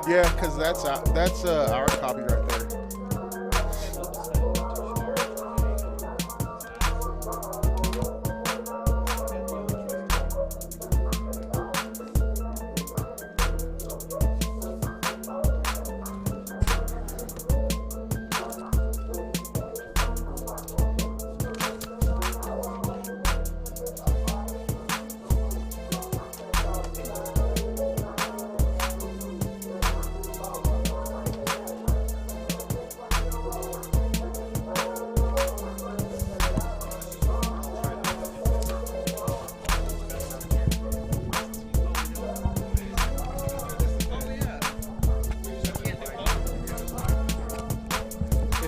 Yeah, because that's our copy right there.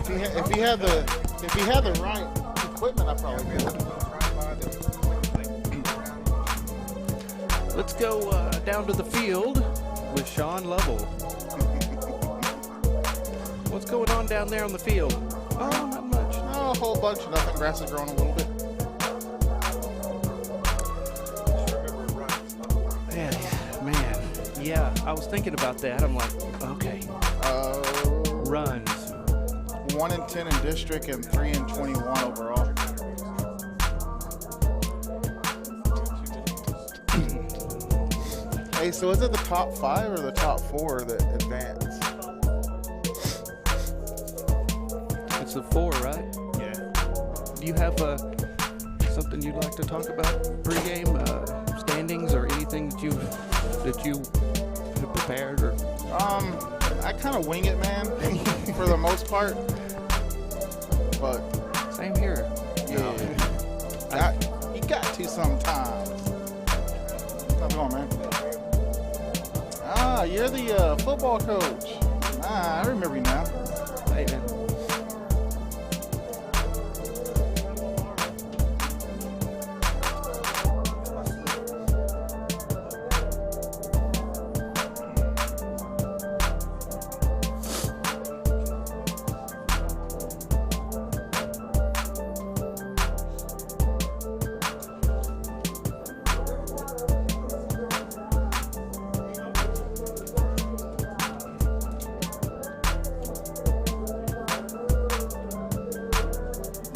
If he had the right equipment, I probably would. Let's go down to the field with Sean Lovell. What's going on down there on the field? Oh, not much. No, a whole bunch of nothing. Grass is growing a little bit. Man, Yeah, I was thinking about that. I'm like, okay, Uh, runs. 1-10 in district and 3-21 overall. Hey, so is it the top 5 or the top 4 that advance? It's the 4, right? Yeah. Do you have something you'd like to talk about? Pre-game standings or anything that you have prepared or? I kind of wing it, man, for the most part. But Same here. yeah, you got to sometimes. How's it going, man? Ah, you're the football coach. Ah, I remember you now. Hey, man.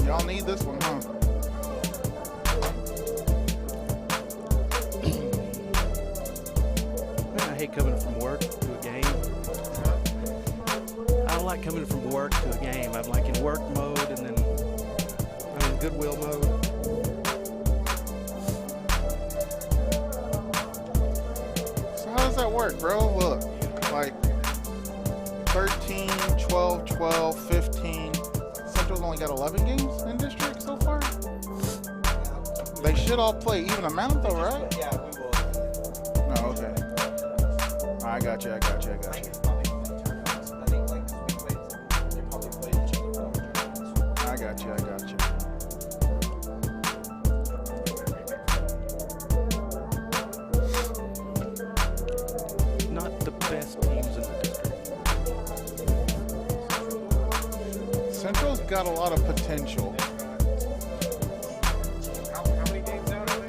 Y'all need this one, huh? Man, I hate coming from work to a game. I don't like coming from work to a game. I'm like in work mode and then I'm in goodwill mode. So how does that work, bro? Look, like 13, 12, 12, 15. Central's only got 11 games in district so far. They should all play even amount though, right? Yeah, we will. No, okay. I got you. I think like this week they probably played each other. I got you. Not the best teams in the district. Central's got a lot of potential. How many games out are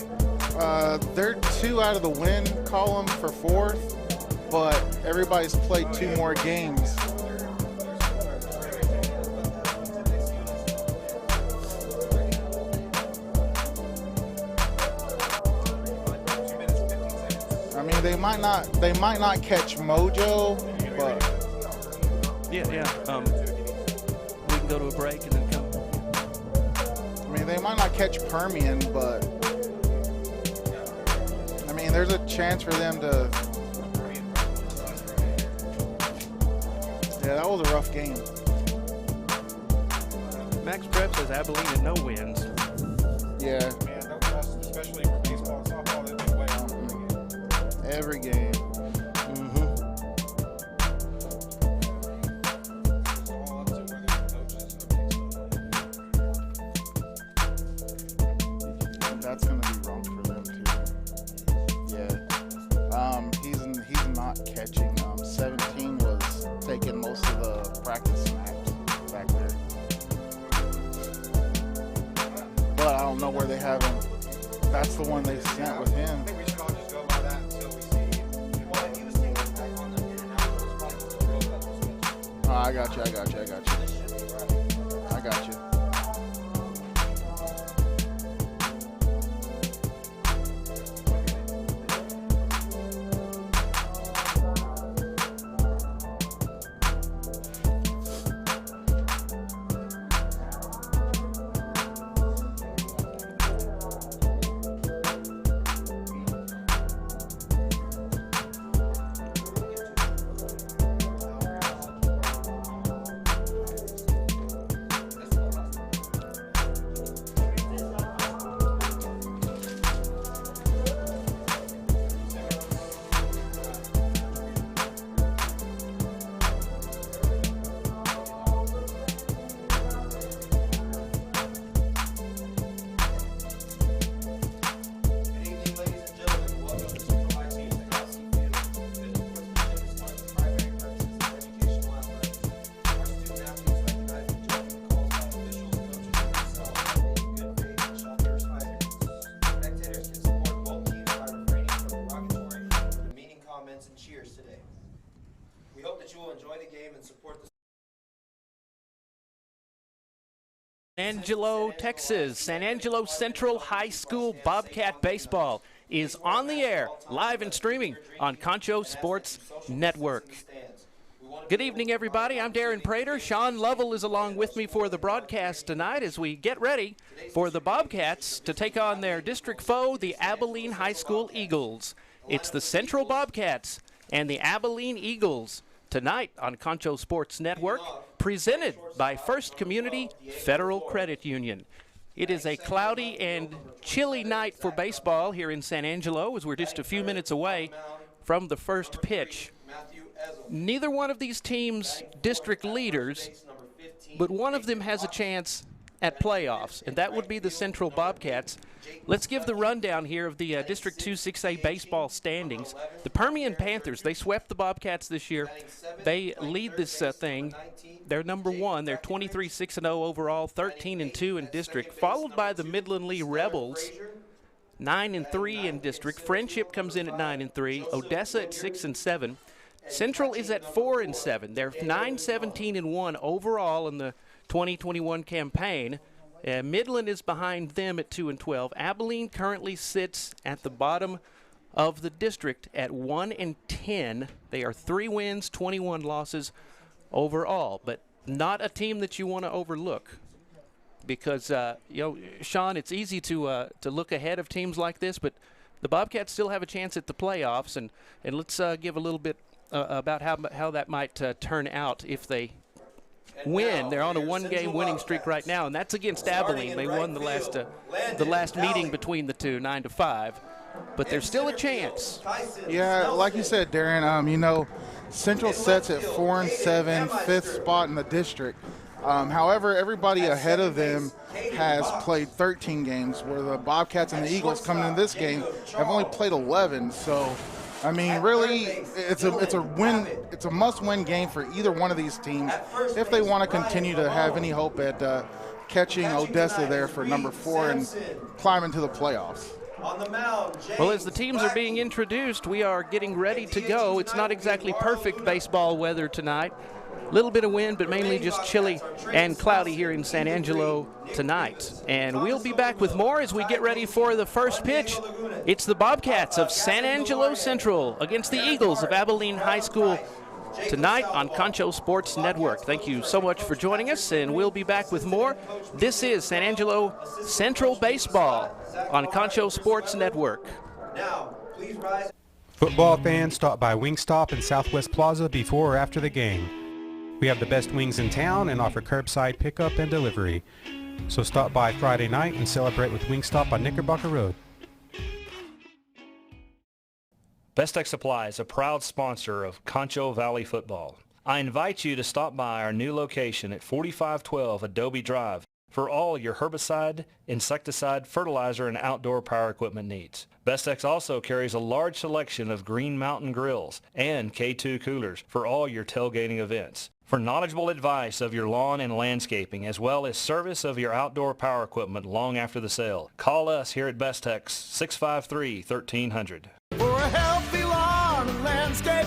they? They're 2 out of the win column for 4th, but everybody's played 2 more games. I mean, they might not catch Mojo, but Yeah. We can go to a break and then come. I mean, they might not catch Permian, but I mean, there's a chance for them to. Yeah, that was a rough game. Max Prep says Abilene and no wins. Yeah, Man, that was especially for baseball and softball. They did way out. every game. All up to whether the coaches or That's gonna be wrong for them too. Yeah. He's not catching. 17 was taking most of the practice snaps back there. But I don't know where they have him. That's the one they sent with him. I think we should all just go by that until we see. Well, if he was taking us back on the international, probably the World Cup was scheduled. Oh, I got you. This should be right. I got you. comments, and cheers today. We hope that you will enjoy the game and support the Angelo, Texas. San Angelo Central High School Bobcat Baseball is on the air, live and streaming on Concho Sports Network. Good evening, everybody. I'm Darren Prater. Sean Lovell is along with me for the broadcast tonight as we get ready for the Bobcats to take on their district foe, the Abilene High School Eagles. It's the Central Bobcats and the Abilene Eagles tonight on Concho Sports Network, presented by First Community Federal Credit Union. It is a cloudy and chilly night for baseball here in San Angelo as we're just a few minutes away from the first pitch. Neither one of these teams district leaders, but one of them has a chance at playoffs, and that would be the Central Bobcats. Let's give the rundown here of the District 2 6A baseball standings. The Permian Panthers, they swept the Bobcats this year. They lead this thing. They're number one. They're 23-6-0 overall, 13-2 in district, followed by the Midland Lee Rebels, 9-3 in district. Friendship comes in at 9-3. Odessa at 6-7. Central is at 4-7. They're 9-17-1 overall in the 2021 campaign. Midland is behind them at 2-12. Abilene currently sits at the bottom of the district at 1-10. They are 3 wins, 21 losses overall, but not a team that you want to overlook because, Sean, it's easy to look ahead of teams like this, but the Bobcats still have a chance at the playoffs, and let's give a little bit about how that might turn out if they win. They're on a one-game winning streak right now, and that's against Abilene. They won the last meeting between the two, 9-5. But there's still a chance. Yeah, like you said, Darren, Central sets at 4-7, 5th spot in the district. However, everybody ahead of them has played 13 games, where the Bobcats and the Eagles coming in this game have only played 11. So, really, it's a must-win game for either one of these teams if they want to continue to have any hope at catching Odessa there for number 4 and climbing to the playoffs. Well, as the teams are being introduced, we are getting ready to go. It's not exactly perfect baseball weather tonight. A little bit of wind, but mainly just chilly and cloudy here in San Angelo tonight. And we'll be back with more as we get ready for the first pitch. It's the Bobcats of San Angelo Central against the Eagles of Abilene High School tonight on Concho Sports Network. Thank you so much for joining us, and we'll be back with more. This is San Angelo Central Baseball on Concho Sports Network. Football fans, stop by Wingstop in Southwest Plaza before or after the game. We have the best wings in town and offer curbside pickup and delivery. So stop by Friday night and celebrate with Wingstop on Knickerbocker Road. Best Tech Supply is a proud sponsor of Concho Valley Football. I invite you to stop by our new location at 4512 Adobe Drive for all your herbicide, insecticide, fertilizer, and outdoor power equipment needs. Bestex also carries a large selection of Green Mountain grills and K2 coolers for all your tailgating events. For knowledgeable advice of your lawn and landscaping, as well as service of your outdoor power equipment long after the sale, call us here at Bestex 653-1300. For a healthy lawn and landscape,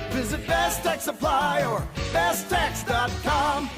visit Best Tech Supply or besttech.com.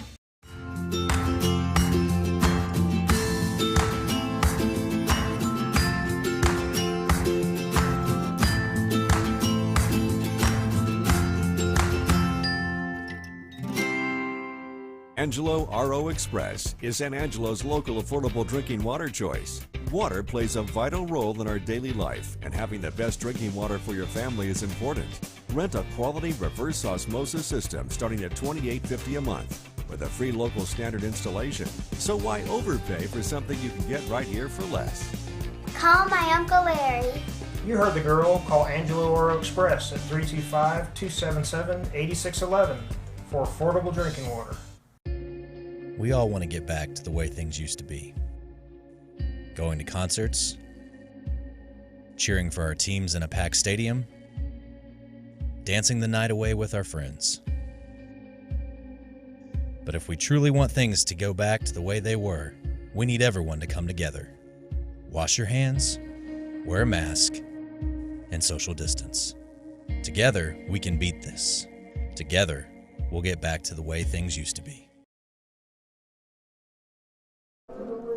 Angelo RO Express is San Angelo's local affordable drinking water choice. Water plays a vital role in our daily life, and having the best drinking water for your family is important. Rent a quality reverse osmosis system starting at $28.50 a month with a free local standard installation. So why overpay for something you can get right here for less? Call my Uncle Larry. You heard the girl. Call Angelo Oro Express at 325-277-8611 for affordable drinking water. We all want to get back to the way things used to be. Going to concerts, cheering for our teams in a packed stadium, dancing the night away with our friends. But if we truly want things to go back to the way they were, we need everyone to come together. Wash your hands, wear a mask, and social distance. Together, we can beat this. Together, we'll get back to the way things used to be.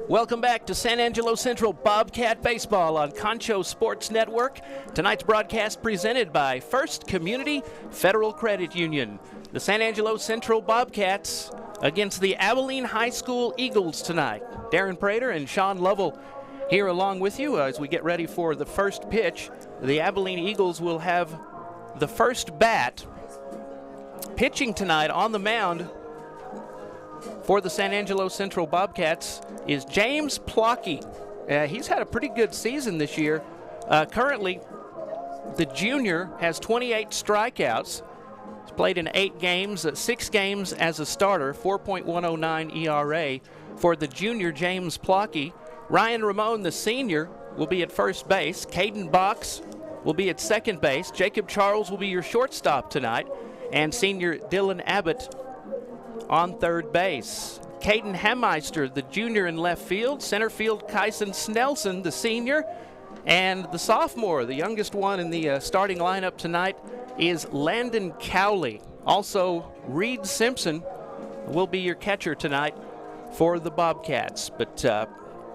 Welcome back to San Angelo Central Bobcat Baseball on Concho Sports Network. Tonight's broadcast presented by First Community Federal Credit Union. The San Angelo Central Bobcats against the Abilene High School Eagles tonight. Darren Prater and Sean Lovell here along with you as we get ready for the first pitch. The Abilene Eagles will have the first bat. Pitching tonight on the mound for the San Angelo Central Bobcats is James Plocky. He's had a pretty good season this year. Currently, the junior has 28 strikeouts. He's played in 8 games, 6 games as a starter, 4.109 ERA for the junior James Plocky. Ryan Ramon, the senior, will be at first base. Caden Box will be at second base. Jacob Charles will be your shortstop tonight. And senior Dylan Abbott on third base. Caden Hammeister, the junior in left field. Center field, Kyson Snelson, the senior. And the sophomore, the youngest one in the starting lineup tonight, is Landon Cowley. Also, Reed Simpson will be your catcher tonight for the Bobcats. But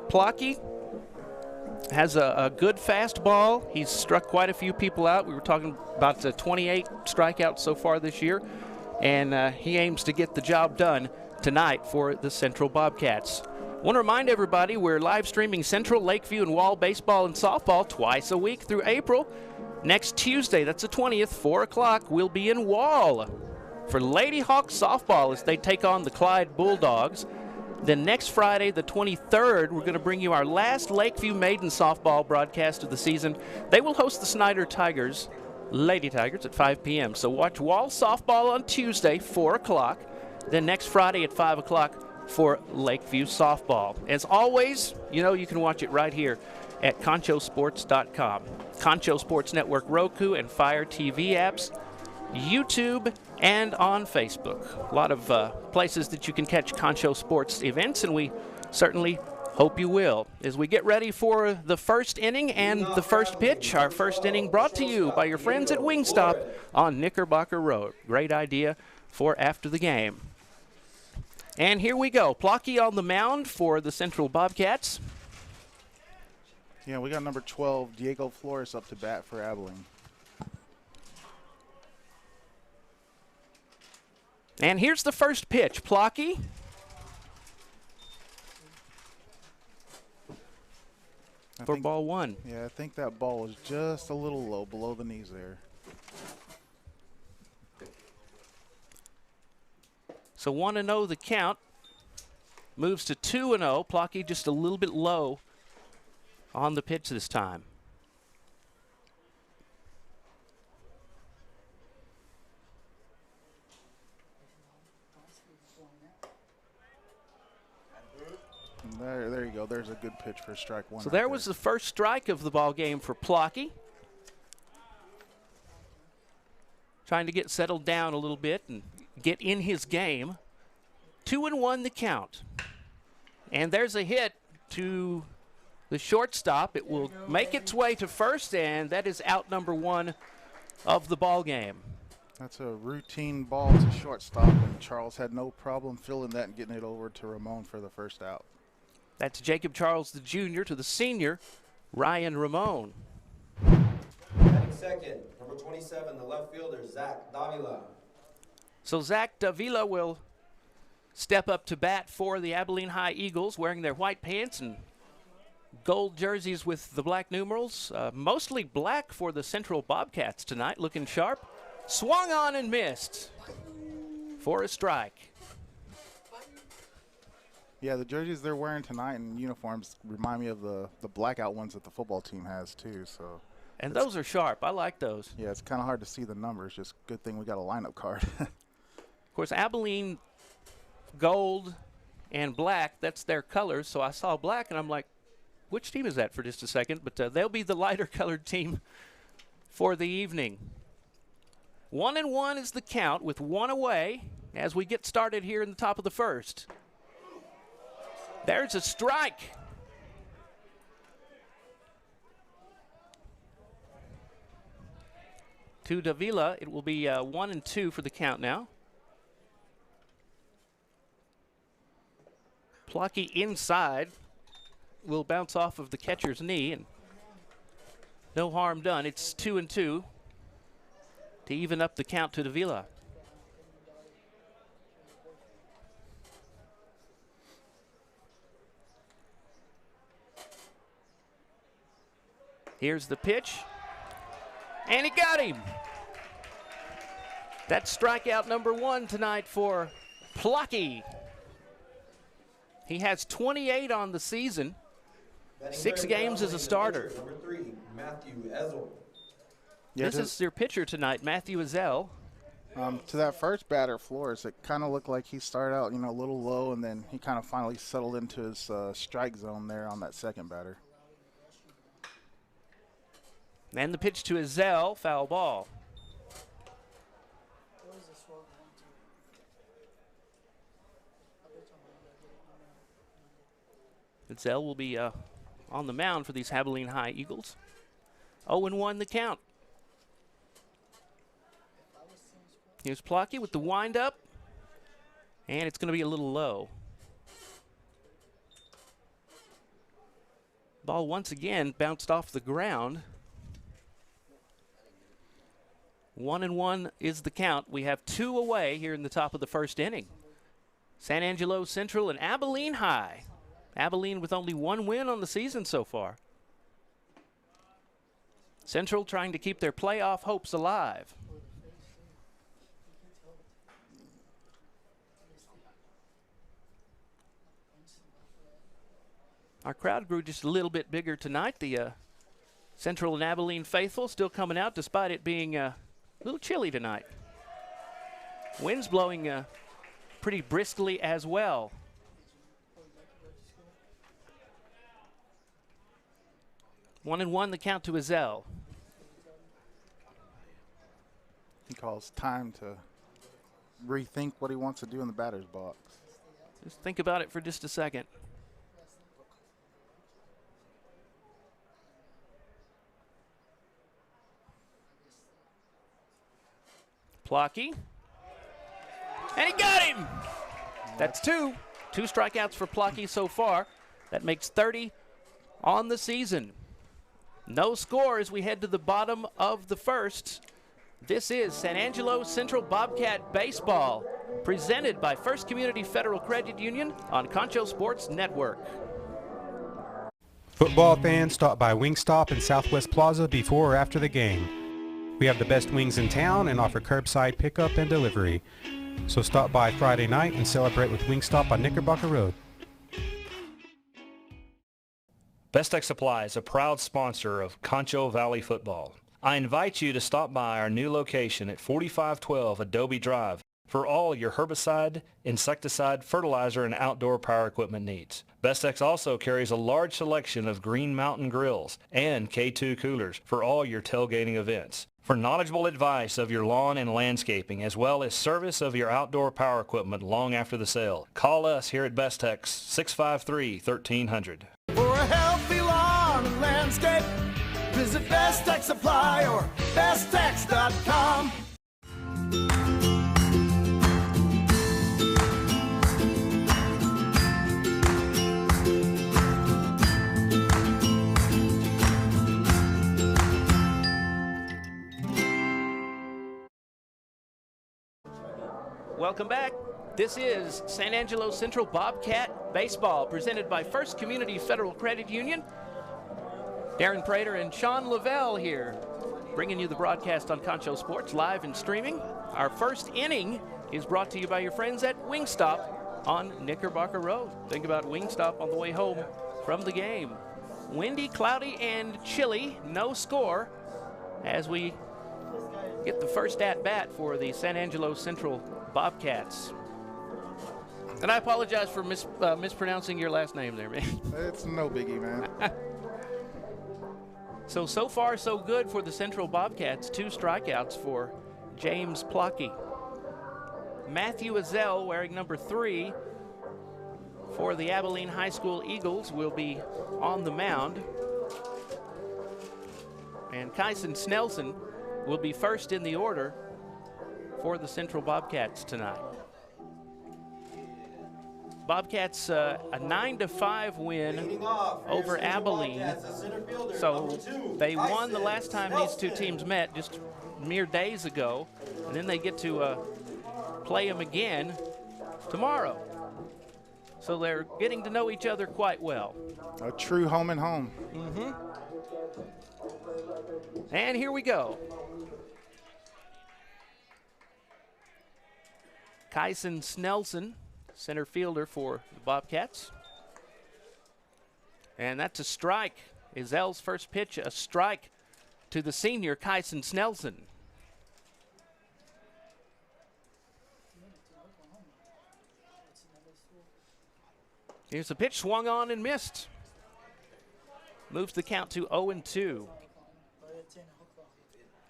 Plocky has a good fastball. He's struck quite a few people out. We were talking about 28 strikeouts so far this year. And he aims to get the job done tonight for the Central Bobcats. I want to remind everybody we're live streaming Central, Lakeview, and Wall baseball and softball twice a week through April. Next Tuesday, that's the 20th, 4 o'clock, we'll be in Wall for Lady Hawks softball as they take on the Clyde Bulldogs. Then next Friday, the 23rd, we're going to bring you our last Lakeview Maiden softball broadcast of the season. They will host the Snyder Tigers, Lady Tigers, at 5 p.m. So watch Wall softball on Tuesday, 4 o'clock. Then next Friday at 5 o'clock for Lakeview softball. As always, you know you can watch it right here at conchosports.com. Concho Sports Network Roku and Fire TV apps, YouTube, and on Facebook. A lot of places that you can catch Concho Sports events, and we certainly hope you will. As we get ready for the first inning and the first pitch, our first inning brought to you by your friends at Wingstop on Knickerbocker Road. Great idea for after the game. And here we go. Plocky on the mound for the Central Bobcats. Yeah, we got number 12, Diego Flores, up to bat for Abilene. And here's the first pitch. Plocky. For ball one. Yeah, I think that ball was just a little low, below the knees there. So 1-0 the count. Moves to 2-0. Plocky just a little bit low on the pitch this time. There you go. There's a good pitch for strike one. So there was the first strike of the ball game for Plocky. Trying to get settled down a little bit and get in his game. 2-1 the count. And there's a hit to the shortstop. It will make its way to first, and that is out number 1 of the ball game. That's a routine ball to shortstop, and Charles had no problem filling that and getting it over to Ramon for the first out. That's Jacob Charles, the junior, to the senior, Ryan Ramon. Batting second, number 27, the left fielder, Zach Davila. So Zach Davila will step up to bat for the Abilene High Eagles, wearing their white pants and gold jerseys with the black numerals. Mostly black for the Central Bobcats tonight, looking sharp. Swung on and missed for a strike. Yeah, the jerseys they're wearing tonight and uniforms remind me of the blackout ones that the football team has too. So, and those are sharp. I like those. Yeah, it's kind of hard to see the numbers. Just good thing we got a lineup card. Of course, Abilene gold and black, that's their colors. So I saw black and I'm like, which team is that for just a second? But they'll be the lighter colored team for the evening. 1-1 is the count with 1 away as we get started here in the top of the first. There's a strike. to Davila. It will be 1-2 for the count now. Plucky inside will bounce off of the catcher's knee, and no harm done. It's 2-2 to even up the count to Davila. Here's the pitch, and he got him. That's strikeout number 1 tonight for Plucky. He has 28 on the season, 6 games as a starter. Number 3, Matthew Ezel. Yeah, this is your pitcher tonight, Matthew Ezel. To that first batter, Flores, it kind of looked like he started out, a little low, and then he kind of finally settled into his strike zone there on that second batter. And the pitch to Ezel, foul ball. Ezel will be on the mound for these Abilene High Eagles. 0-1 the count. Here's Plucky with the windup, and it's going to be a little low. Ball once again bounced off the ground. 1-1 is the count. We have 2 away here in the top of the first inning. San Angelo Central and Abilene High. Abilene with only 1 win on the season so far. Central trying to keep their playoff hopes alive. Our crowd grew just a little bit bigger tonight. The Central and Abilene faithful still coming out despite it being a little chilly tonight. Wind's blowing pretty briskly as well. One and one, the count to Ezel. He calls time to rethink what he wants to do in the batter's box. Just think about it for just a second. Plucky. And he got him! That's 2. 2 strikeouts for Plucky so far. That makes 30 on the season. No score as we head to the bottom of the first. This is San Angelo Central Bobcat Baseball, presented by First Community Federal Credit Union on Concho Sports Network. Football fans, stop by Wingstop in Southwest Plaza before or after the game. We have the best wings in town and offer curbside pickup and delivery. So stop by Friday night and celebrate with Wingstop on Knickerbocker Road. Best Tech Supply is a proud sponsor of Concho Valley Football. I invite you to stop by our new location at 4512 Adobe Drive for all your herbicide, insecticide, fertilizer, and outdoor power equipment needs. Bestex also carries a large selection of Green Mountain grills and K2 coolers for all your tailgating events. For knowledgeable advice of your lawn and landscaping, as well as service of your outdoor power equipment long after the sale, call us here at Bestex, 653-1300. For a healthy lawn and landscape, visit Best Tech Supply or besttech.com. Welcome back. This is San Angelo Central Bobcat Baseball, presented by First Community Federal Credit Union. Darren Prater and Sean Lavelle here, bringing you the broadcast on Concho Sports, live and streaming. Our first inning is brought to you by your friends at Wingstop on Knickerbocker Road. Think about Wingstop on the way home from the game. Windy, cloudy, and chilly, no score as we get the first at-bat for the San Angelo Central Bobcats. And I apologize for mispronouncing your last name there, man. It's no biggie, man. So far, so good for the Central Bobcats. 2 strikeouts for James Plucky. Matthew Ezel, wearing number 3 for the Abilene High School Eagles, will be on the mound. And Kyson Snelson will be first in the order for the Central Bobcats tonight. Bobcats a 9-5 win over Abilene. So they won the last time these two teams met just mere days ago, and then they get to play them again tomorrow. So they're getting to know each other quite well. A true home and home. Mm-hmm. And here we go. Kyson Snelson, center fielder for the Bobcats. And that's a strike. Izel's first pitch, a strike to the senior Kyson Snelson. Here's the pitch, swung on and missed. Moves the count to 0-2.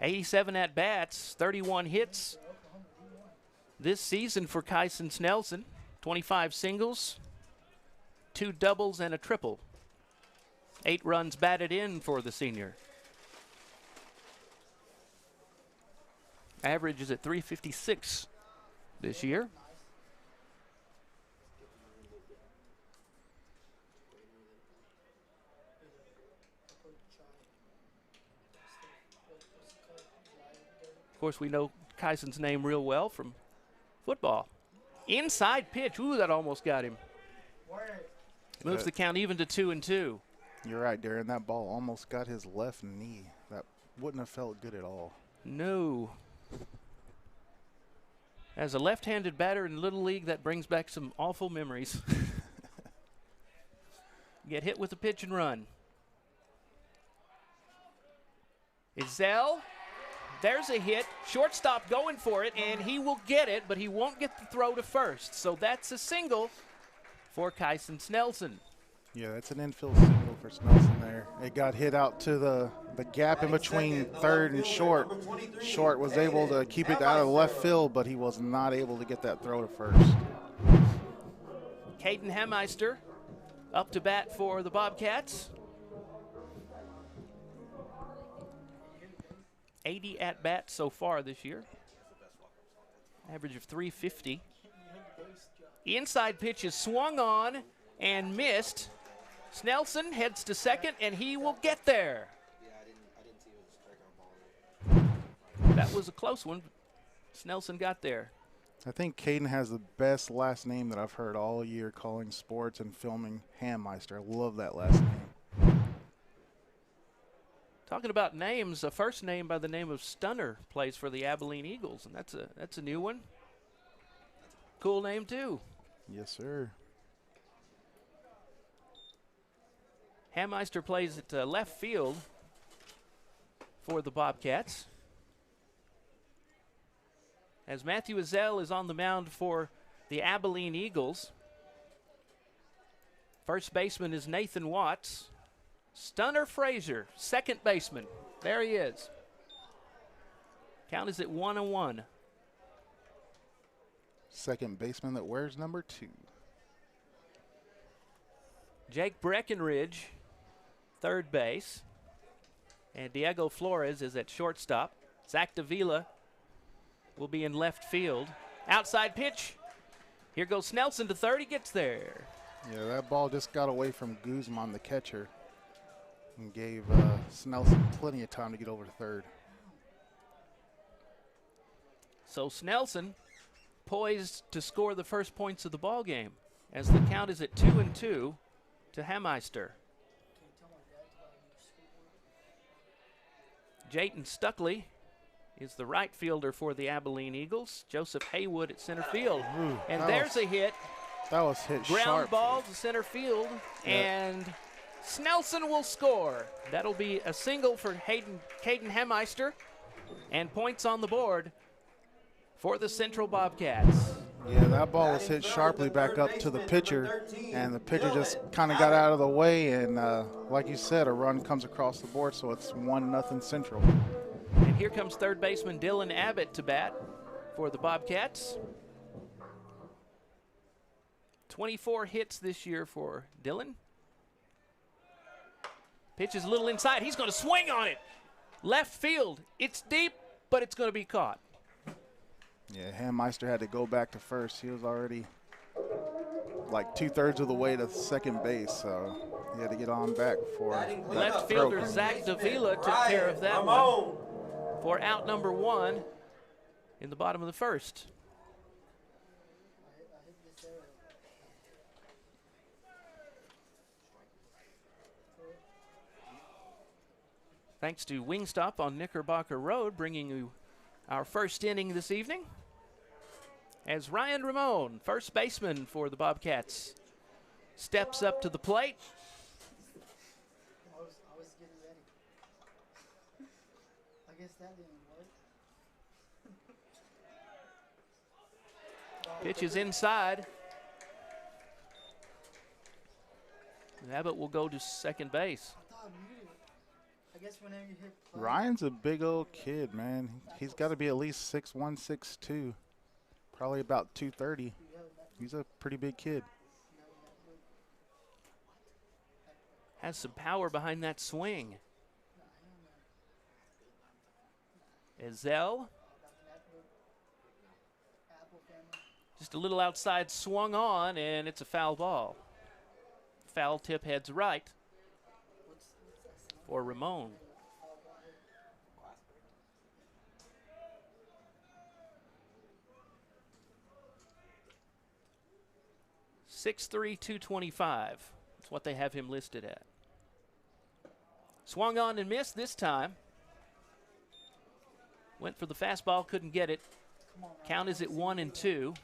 87 at-bats, 31 hits this season for Kyson Snelson. 25 singles, 2 doubles, and a triple. 8 runs batted in for the senior. Average is at .356 this year. Of course, we know Kyson's name real well from football. Inside pitch. Ooh, that almost got him. Moves the count even to 2-2. You're right, Darren. That ball almost got his left knee. That wouldn't have felt good at all. No. As a left-handed batter in Little League, that brings back some awful memories. Get hit with a pitch and run. Izel. There's a hit. Shortstop going for it, and he will get it, but he won't get the throw to first. So that's a single for Kyson Snelson. Yeah, that's an infield single for Snelson there. It got hit out to the gap in between third and short. Short was able to keep it out of left field, but he was not able to get that throw to first. Caden Hemmeister up to bat for the Bobcats. 80 at-bats so far this year. Average of .350. Inside pitch is swung on and missed. Snelson heads to second, and he will get there. That was a close one. Snelson got there. I think Caden has the best last name that I've heard all year calling sports and filming. Hammeister. I love that last name. Talking about names, a first name by the name of Stunner plays for the Abilene Eagles, and that's a new one. Cool name too. Yes, sir. Hammeister plays at left field for the Bobcats. As Matthew Izel is on the mound for the Abilene Eagles. First baseman is Nathan Watts. Stunner Frazier, second baseman. There he is. Count is at 1-1. Second baseman that wears number 2. Jake Breckenridge, third base. And Diego Flores is at shortstop. Zach Davila will be in left field. Outside pitch. Here goes Snelson to third. He gets there. Yeah, that ball just got away from Guzman, the catcher, and gave Snelson plenty of time to get over to third. So Snelson poised to score the first points of the ball game as the count is at 2-2 to Hammeister. Jayton Stuckley is the right fielder for the Abilene Eagles. Joseph Haywood at center field. Ooh, and there's a hit. That was hit Ground sharp. ball to center field, and Snelson will score. That'll be a single for Caden Hammeister, and points on the board for the Central Bobcats. Yeah, that ball was hit sharply back up to the pitcher, and the pitcher just kind of got out of the way, and like you said, a run comes across the board, so it's 1-0 Central. And here comes third baseman Dylan Abbott to bat for the Bobcats. 24 hits this year for Dylan. Pitch is a little inside. He's going to swing on it. Left field. It's deep. but it's going to be caught. Yeah, Handmeister had to go back to first. He was already like 2/3 of the way to second base, so he had to get on back before. Left fielder Zach Davila took care of that one for out number 1 in the bottom of the first. Thanks to Wingstop on Knickerbocker Road, bringing you our first inning this evening. As Ryan Ramon, first baseman for the Bobcats, steps up to the plate. I was getting ready. I guess that didn't work. Pitch is inside. Abbott will go to second base. I guess whenever you hit play. Ryan's a big old kid, man. He's got to be at least 6'1", 6'2", probably about 230. He's a pretty big kid. Has some power behind that swing. Ezel. Just a little outside, swung on, and it's a foul ball. Foul tip heads right for Ramon. .6'3", 225. That's what they have him listed at. Swung on and missed this time. Went for the fastball, couldn't get it. Count is at 1-2.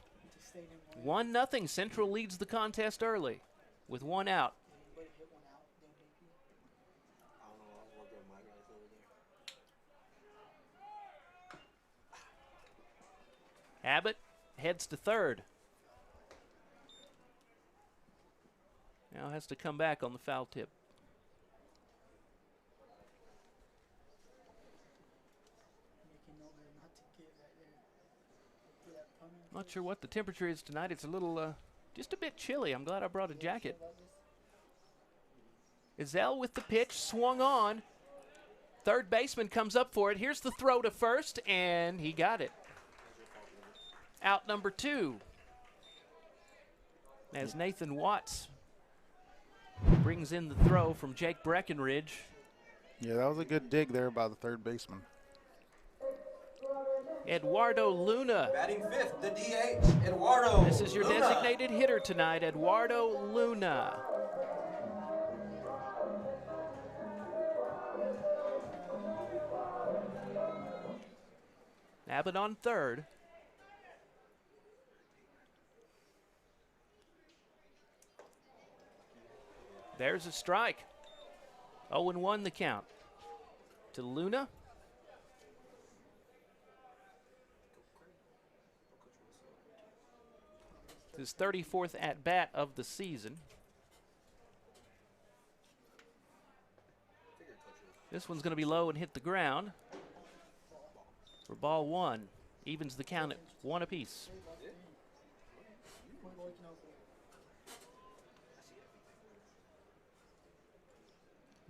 1-0. Central leads the contest early with 1 out. Abbott heads to third. Now has to come back on the foul tip. Not sure what the temperature is tonight. It's a little, just a bit chilly. I'm glad I brought a jacket. Ezel with the pitch, swung on. Third baseman comes up for it. Here's the throw to first, and he got it. Out number 2. As Nathan Watts brings in the throw from Jake Breckenridge. Yeah, that was a good dig there by the third baseman. Eduardo Luna. Batting fifth, the DH, Eduardo. This is your Luna. designated hitter tonight, Eduardo Luna. Abbott on third. There's a strike. 0-1 the count to Luna. His 34th at-bat of the season. This one's going to be low and hit the ground for ball 1. Evens the count at 1 apiece.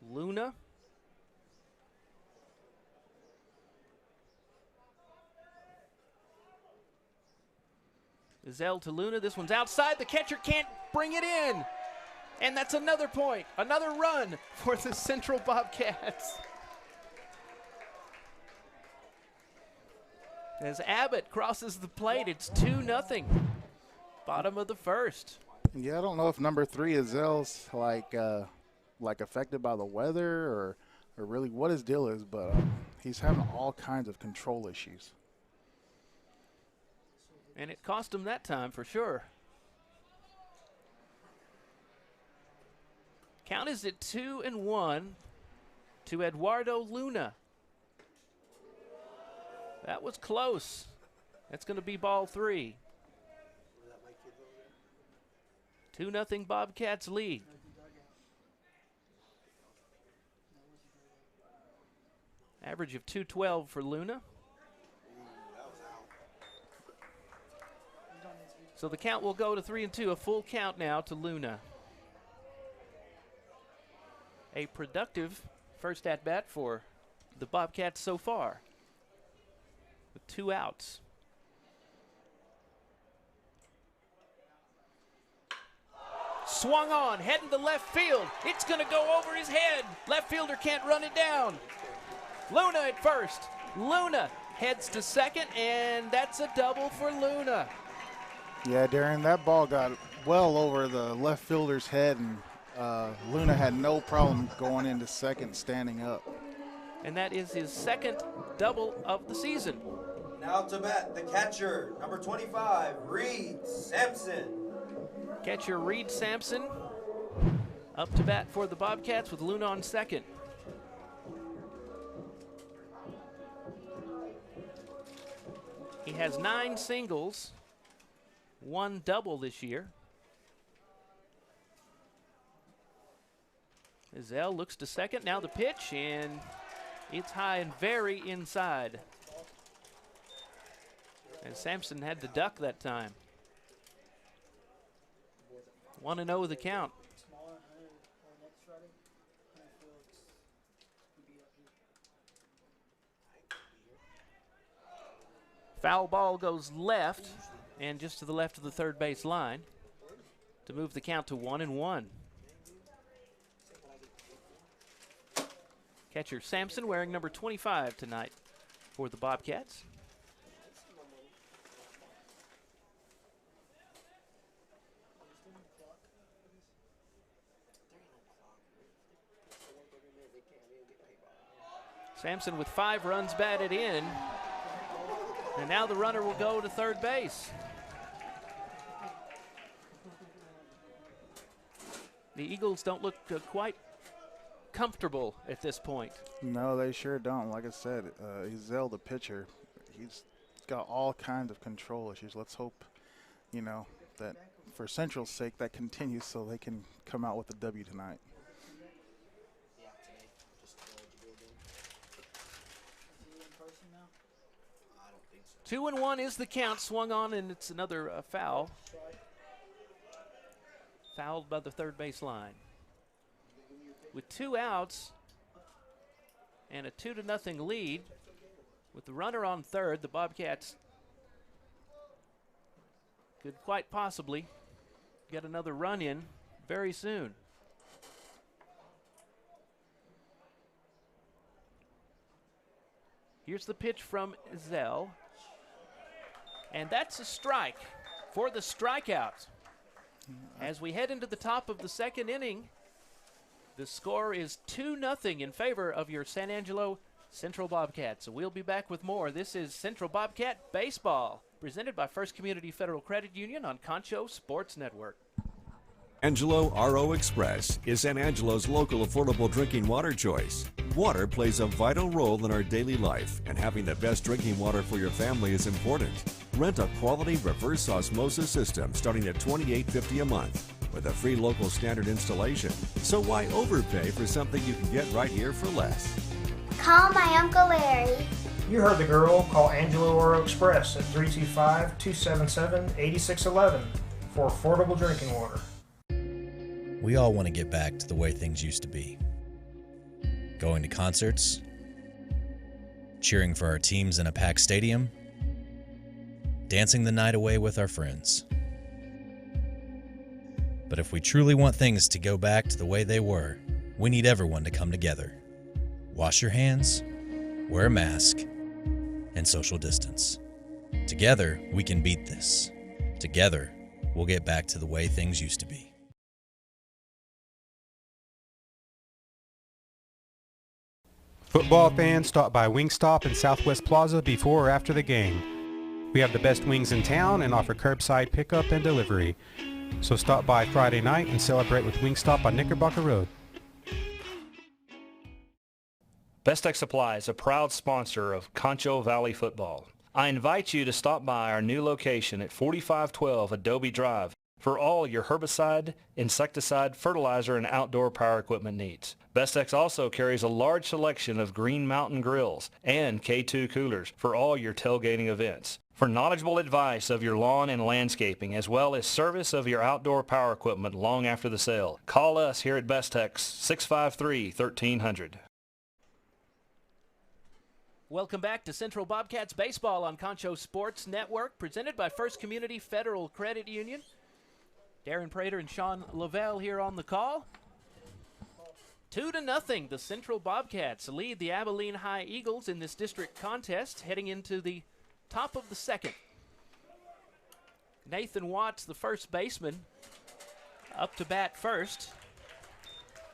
Luna. Ezel to Luna. This one's outside. The catcher can't bring it in. And that's another point. Another run for the Central Bobcats. As Abbott crosses the plate, it's 2-0. Bottom of the first. Yeah, I don't know if number 3 Ezel's like affected by the weather or really what his deal is, but he's having all kinds of control issues. And it cost him that time for sure. Count is at 2-1 to Eduardo Luna. That was close. That's going to be ball 3. 2-0 Bobcats lead. Average of 212 for Luna. So the count will go to 3-2, a full count now to Luna. A productive first at-bat for the Bobcats so far. 2 outs. Swung on, heading to left field. It's going to go over his head. Left fielder can't run it down. Luna at first. Luna heads to second, and that's a double for Luna. Yeah, Darren, that ball got well over the left fielder's head, and Luna had no problem going into second standing up. And that is his second double of the season. Now to bat, the catcher, number 25, Reed Sampson. Catcher Reed Sampson up to bat for the Bobcats with Luna on second. He has 9 singles, 1 double this year. Zell looks to second, now the pitch, and it's high and very inside. And Sampson had to duck that time. 1-0 the count. Foul ball goes left and just to the left of the third base line to move the count to 1-1. Catcher Sampson wearing number 25 tonight for the Bobcats. Sampson with 5 runs batted in. And now the runner will go to third base. The Eagles don't look quite comfortable at this point. No, they sure don't. Like I said, Zell, the pitcher, he's got all kinds of control issues. Let's hope, you know, that for Central's sake that continues so they can come out with a W tonight. 2-1 is the count, swung on, and it's another foul. Fouled by the third base line. With 2 outs and a 2-0 lead, with the runner on third, the Bobcats could quite possibly get another run in very soon. Here's the pitch from Zell. And that's a strike for the strikeout. As we head into the top of the second inning, the score is 2-0 in favor of your San Angelo Central Bobcats. So we'll be back with more. This is Central Bobcat Baseball, presented by First Community Federal Credit Union on Concho Sports Network. Angelo RO Express is San Angelo's local affordable drinking water choice. Water plays a vital role in our daily life, and having the best drinking water for your family is important. Rent a quality reverse osmosis system starting at $28.50 a month with a free local standard installation. So why overpay for something you can get right here for less? Call my Uncle Larry. You heard the girl. Call Angelo RO Express at 325-277-8611 for affordable drinking water. We all want to get back to the way things used to be. Going to concerts, cheering for our teams in a packed stadium, dancing the night away with our friends. But if we truly want things to go back to the way they were, we need everyone to come together. Wash your hands, wear a mask, and social distance. Together, we can beat this. Together, we'll get back to the way things used to be. Football fans, stop by Wingstop in Southwest Plaza before or after the game. We have the best wings in town and offer curbside pickup and delivery. So stop by Friday night and celebrate with Wingstop on Knickerbocker Road. Best Tech Supply is a proud sponsor of Concho Valley Football. I invite you to stop by our new location at 4512 Adobe Drive for all your herbicide, insecticide, fertilizer, and outdoor power equipment needs. Bestex also carries a large selection of Green Mountain grills and K2 coolers for all your tailgating events. For knowledgeable advice of your lawn and landscaping, as well as service of your outdoor power equipment long after the sale, call us here at Bestex 653-1300. Welcome back to Central Bobcats Baseball on Concho Sports Network, presented by First Community Federal Credit Union. Darren Prater and Sean Lavelle here on the call. 2-0, the Central Bobcats lead the Abilene High Eagles in this district contest, heading into the top of the second. Nathan Watts, the first baseman, up to bat first,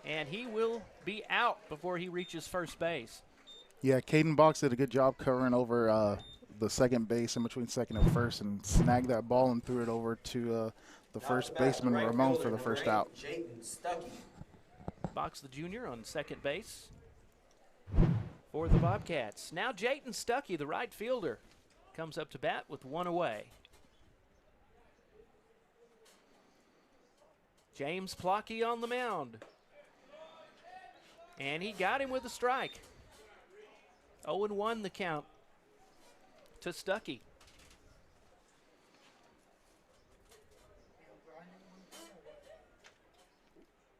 and he will be out before he reaches first base. Yeah, Caden Box did a good job covering over the second base in between second and first and snagged that ball and threw it over to the first baseman, Ramon, for the first out. Box the junior on second base for the Bobcats. Now Jayton Stuckey, the right fielder, comes up to bat with one away. James Plocky on the mound. And he got him with a strike. 0-1 the count to Stuckey.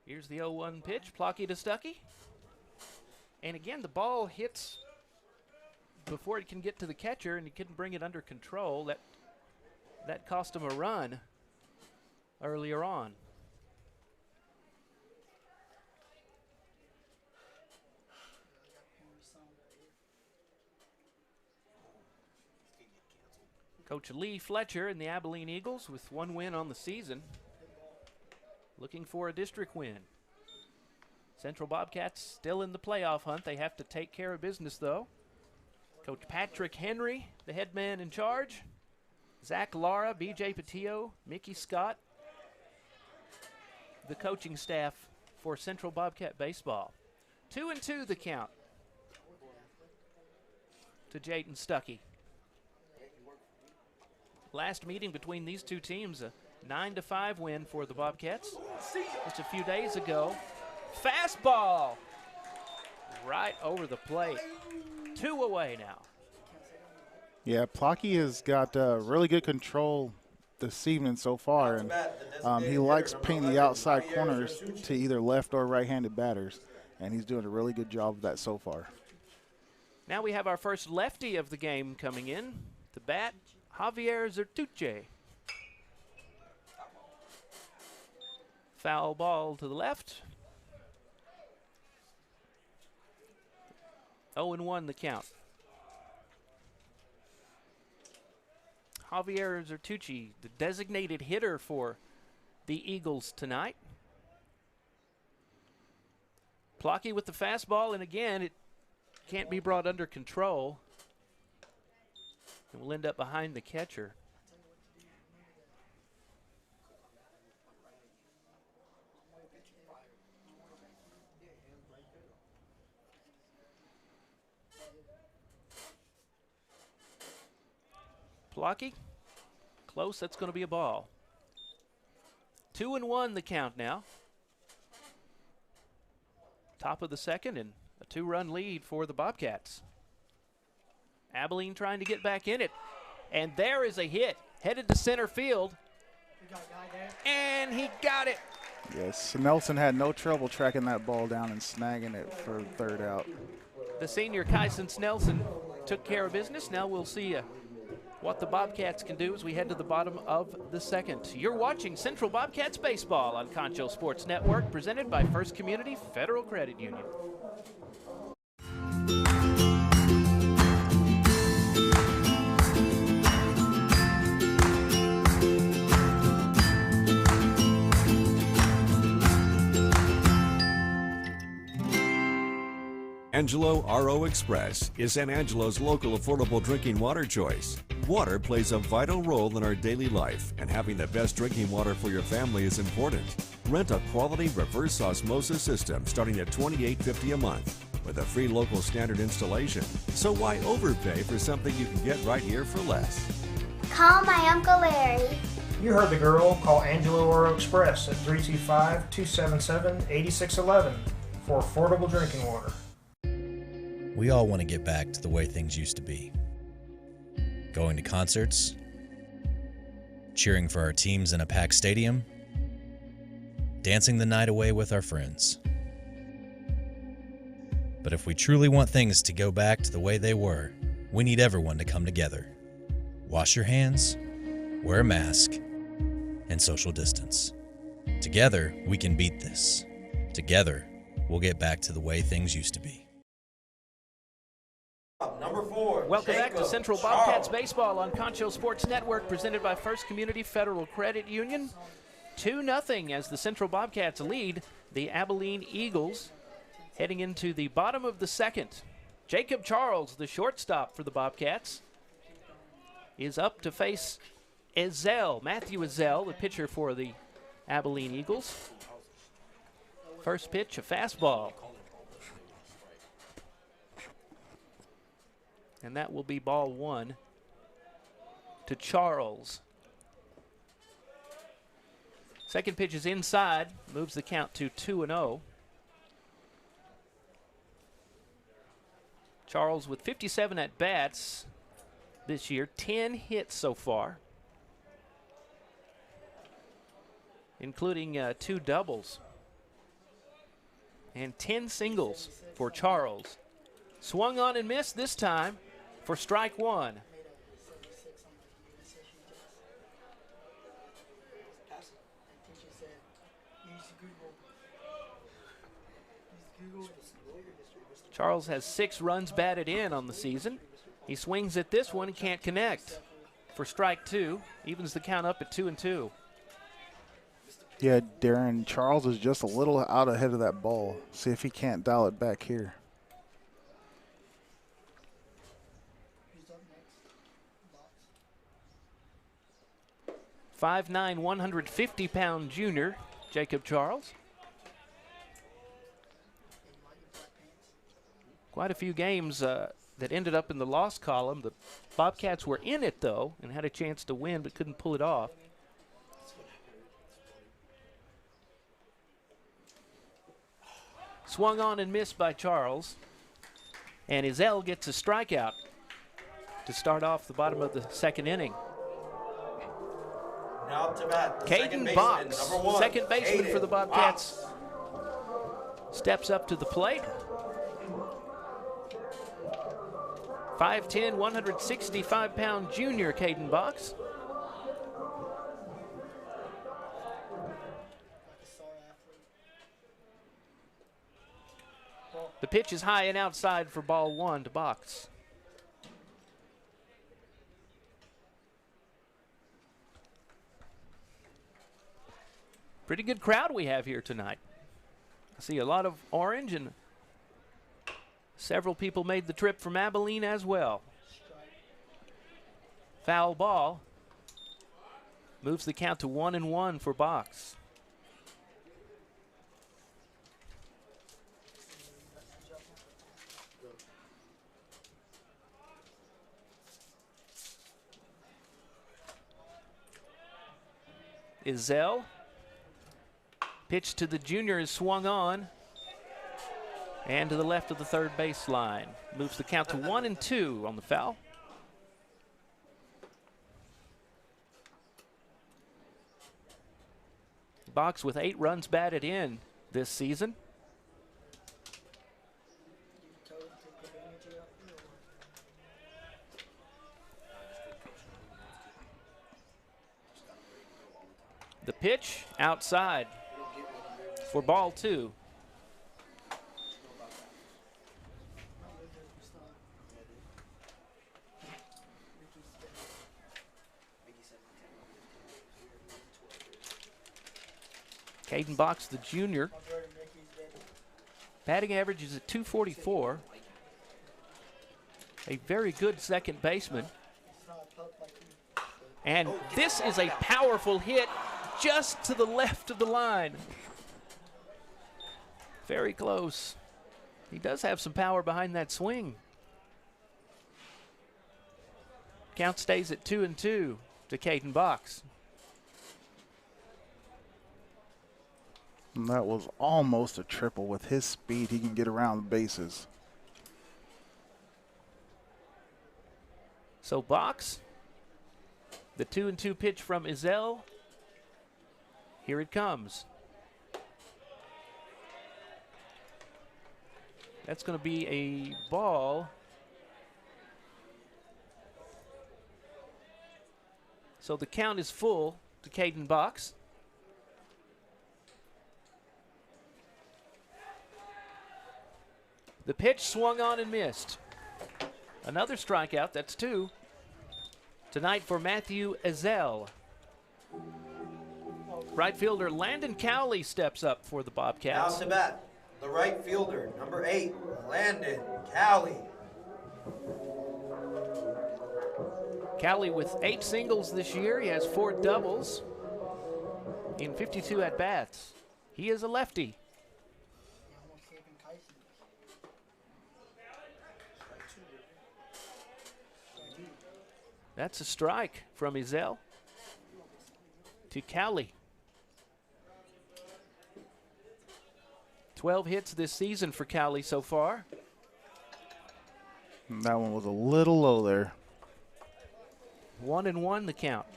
Here's the 0-1 pitch, Plocky to Stuckey. And again, the ball hits before it can get to the catcher, and he couldn't bring it under control. That cost him a run earlier on. Coach Lee Fletcher and the Abilene Eagles with one win on the season, looking for a district win. Central Bobcats still in the playoff hunt. They have to take care of business, though. Coach Patrick Henry, the head man in charge. Zach Lara, BJ Patillo, Mickey Scott, the coaching staff for Central Bobcat Baseball. 2-2 the count to Jayton Stuckey. Last meeting between these two teams, a 9-5 win for the Bobcats just a few days ago. Fastball right over the plate. 2 away now. Yeah, Plocky has got really good control this evening so far, and he likes painting the outside corners to either left or right-handed batters, and he's doing a really good job of that so far. Now we have our first lefty of the game coming in to bat, Javier Zertuche. Foul ball to the left. 0-1 the count. Javier Zertuche, the designated hitter for the Eagles tonight. Plocky with the fastball, and again, it can't be brought under control. And will end up behind the catcher. Plocky, close, that's going to be a ball. 2-1 the count now. Top of the second, and a 2-run lead for the Bobcats. Abilene trying to get back in it. And there is a hit, headed to center field. And he got it. Yes, Nelson had no trouble tracking that ball down and snagging it for third out. The senior Kyson Snelson took care of business. Now we'll see what the Bobcats can do as we head to the bottom of the second. You're watching Central Bobcats Baseball on Concho Sports Network, presented by First Community Federal Credit Union. Angelo RO Express is San Angelo's local affordable drinking water choice. Water plays a vital role in our daily life, and having the best drinking water for your family is important. Rent a quality reverse osmosis system starting at $28.50 a month with a free local standard installation. So why overpay for something you can get right here for less? Call my Uncle Larry. You heard the girl. Call Angelo RO Express at 325-277-8611 for affordable drinking water. We all want to get back to the way things used to be. Going to concerts, cheering for our teams in a packed stadium, dancing the night away with our friends. But if we truly want things to go back to the way they were, we need everyone to come together. Wash your hands, wear a mask, and social distance. Together, we can beat this. Together, we'll get back to the way things used to be. Number 4. Welcome back to Jacob Central Charles. Bobcats Baseball on Concho Sports Network, presented by First Community Federal Credit Union. 2-0 as the Central Bobcats lead the Abilene Eagles heading into the bottom of the second. Jacob Charles, the shortstop for the Bobcats, is up to face Matthew Ezell, the pitcher for the Abilene Eagles. First pitch, a fastball. And that will be ball 1 to Charles. Second pitch is inside, moves the count to 2-0. Charles with 57 at-bats this year, 10 hits so far, including 2 doubles and 10 singles for Charles. Swung on and missed this time for strike 1. Charles has 6 runs batted in on the season. He swings at this one and can't connect for strike 2. Evens the count up at 2-2. Yeah, Darren, Charles is just a little out ahead of that ball. See if he can't dial it back here. 5'9", 150-pound junior, Jacob Charles. Quite a few games that ended up in the loss column. The Bobcats were in it, though, and had a chance to win, but couldn't pull it off. Swung on and missed by Charles. And Ezell gets a strikeout to start off the bottom of the second inning. Now up to bat, Caden Box, second baseman for the Bobcats, steps up to the plate. 5'10", 165-pound junior Caden Box. The pitch is high and outside for ball 1 to Box. Pretty good crowd we have here tonight. I see a lot of orange, and several people made the trip from Abilene as well. Foul ball. Moves the count to 1-1 for Box. Ezell. Pitch to the junior is swung on. And to the left of the third baseline. Moves the count to 1-2 on the foul. Box with 8 runs batted in this season. The pitch outside for ball 2. Caden Box, the junior. Batting average is at .244. A very good second baseman. And this is a powerful hit just to the left of the line. Very close. He does have some power behind that swing. Count stays at 2-2 to Caden Box. And that was almost a triple. With his speed, he can get around the bases. So Box, the 2-2 pitch from Ezell. Here it comes. That's going to be a ball. So the count is full to Caden Box. The pitch swung on and missed. Another strikeout, that's 2. Tonight for Matthew Ezell. Right fielder Landon Cowley steps up for the Bobcats. Now to bat, the right fielder, number 8, Landon Cowley. Cowley with 8 singles this year. He has 4 doubles in 52 at-bats. He is a lefty. That's a strike from Ezell to Cowley. 12 hits this season for Cowley so far. That one was a little low there. 1-1 the count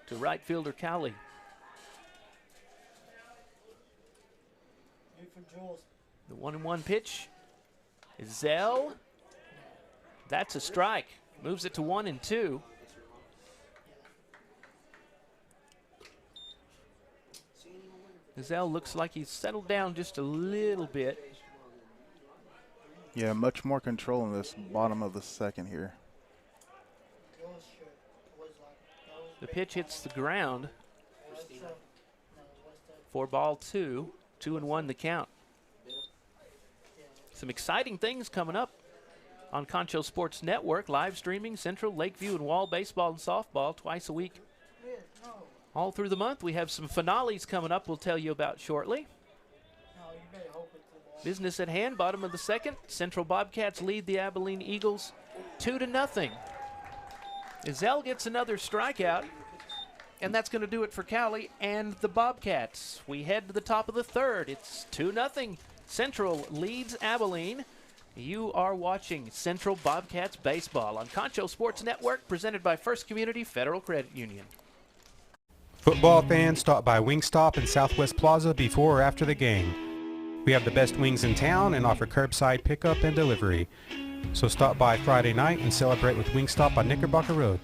to right fielder Cowley. The 1-1 pitch. Ezell. That's a strike. Moves it to 1-2. Ezell looks like he's settled down just a little bit. Yeah, much more control in this bottom of the second here. The pitch hits the ground. For ball 2. 2-1 the count. Some exciting things coming up on Concho Sports Network. Live streaming Central, Lakeview, and Wall baseball and softball twice a week. All through the month, we have some finales coming up we'll tell you about shortly. Business at hand, bottom of the second. Central Bobcats lead the Abilene Eagles 2-0. Ezell gets another strikeout, and that's going to do it for Cowley and the Bobcats. We head to the top of the third. It's 2-0. Central leads Abilene. You are watching Central Bobcats baseball on Concho Sports Network, presented by First Community Federal Credit Union. Football fans, stop by Wingstop in Southwest Plaza before or after the game. We have the best wings in town and offer curbside pickup and delivery. So stop by Friday night and celebrate with Wingstop on Knickerbocker Road.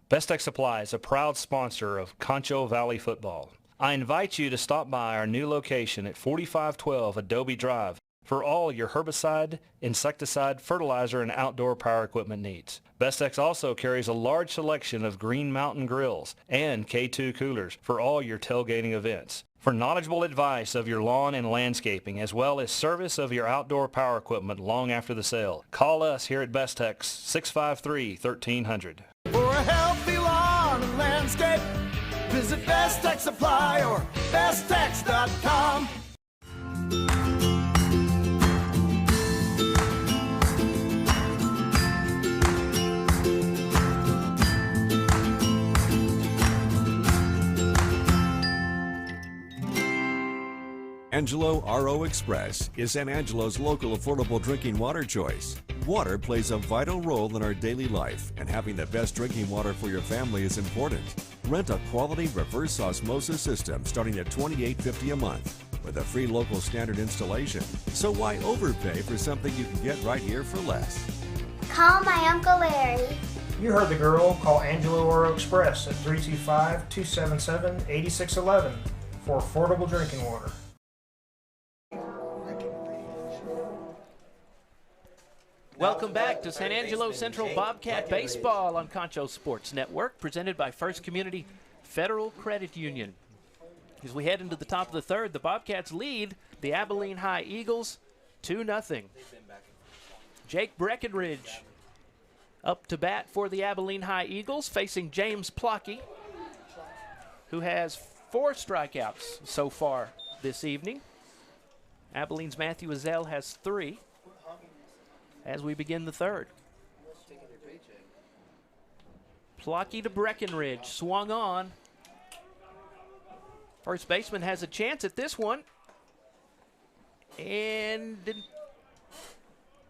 Best Tech Supply is a proud sponsor of Concho Valley football. I invite you to stop by our new location at 4512 Adobe Drive for all your herbicide, insecticide, fertilizer, and outdoor power equipment needs. Bestex also carries a large selection of Green Mountain grills and K2 coolers for all your tailgating events. For knowledgeable advice of your lawn and landscaping, as well as service of your outdoor power equipment long after the sale, call us here at Bestex 653-1300. For a healthy lawn and landscape, visit Best Tech Supply or besttech.com. Angelo RO Express is San Angelo's local affordable drinking water choice. Water plays a vital role in our daily life, and having the best drinking water for your family is important. Rent a quality reverse osmosis system starting at $28.50 a month with a free local standard installation. So why overpay for something you can get right here for less? Call my Uncle Larry. You heard the girl. Call Angelo RO Express at 325-277-8611 for affordable drinking water. Welcome back to San Angelo Central Bobcat Baseball on Concho Sports Network, presented by First Community Federal Credit Union. As we head into the top of the third, the Bobcats lead the Abilene High Eagles 2-0. Jake Breckenridge up to bat for the Abilene High Eagles, facing James Plocky, who has 4 strikeouts so far this evening. Abilene's Matthew Ezell has 3. As we begin the third. Plocky to Breckenridge, swung on. First baseman has a chance at this one. And didn't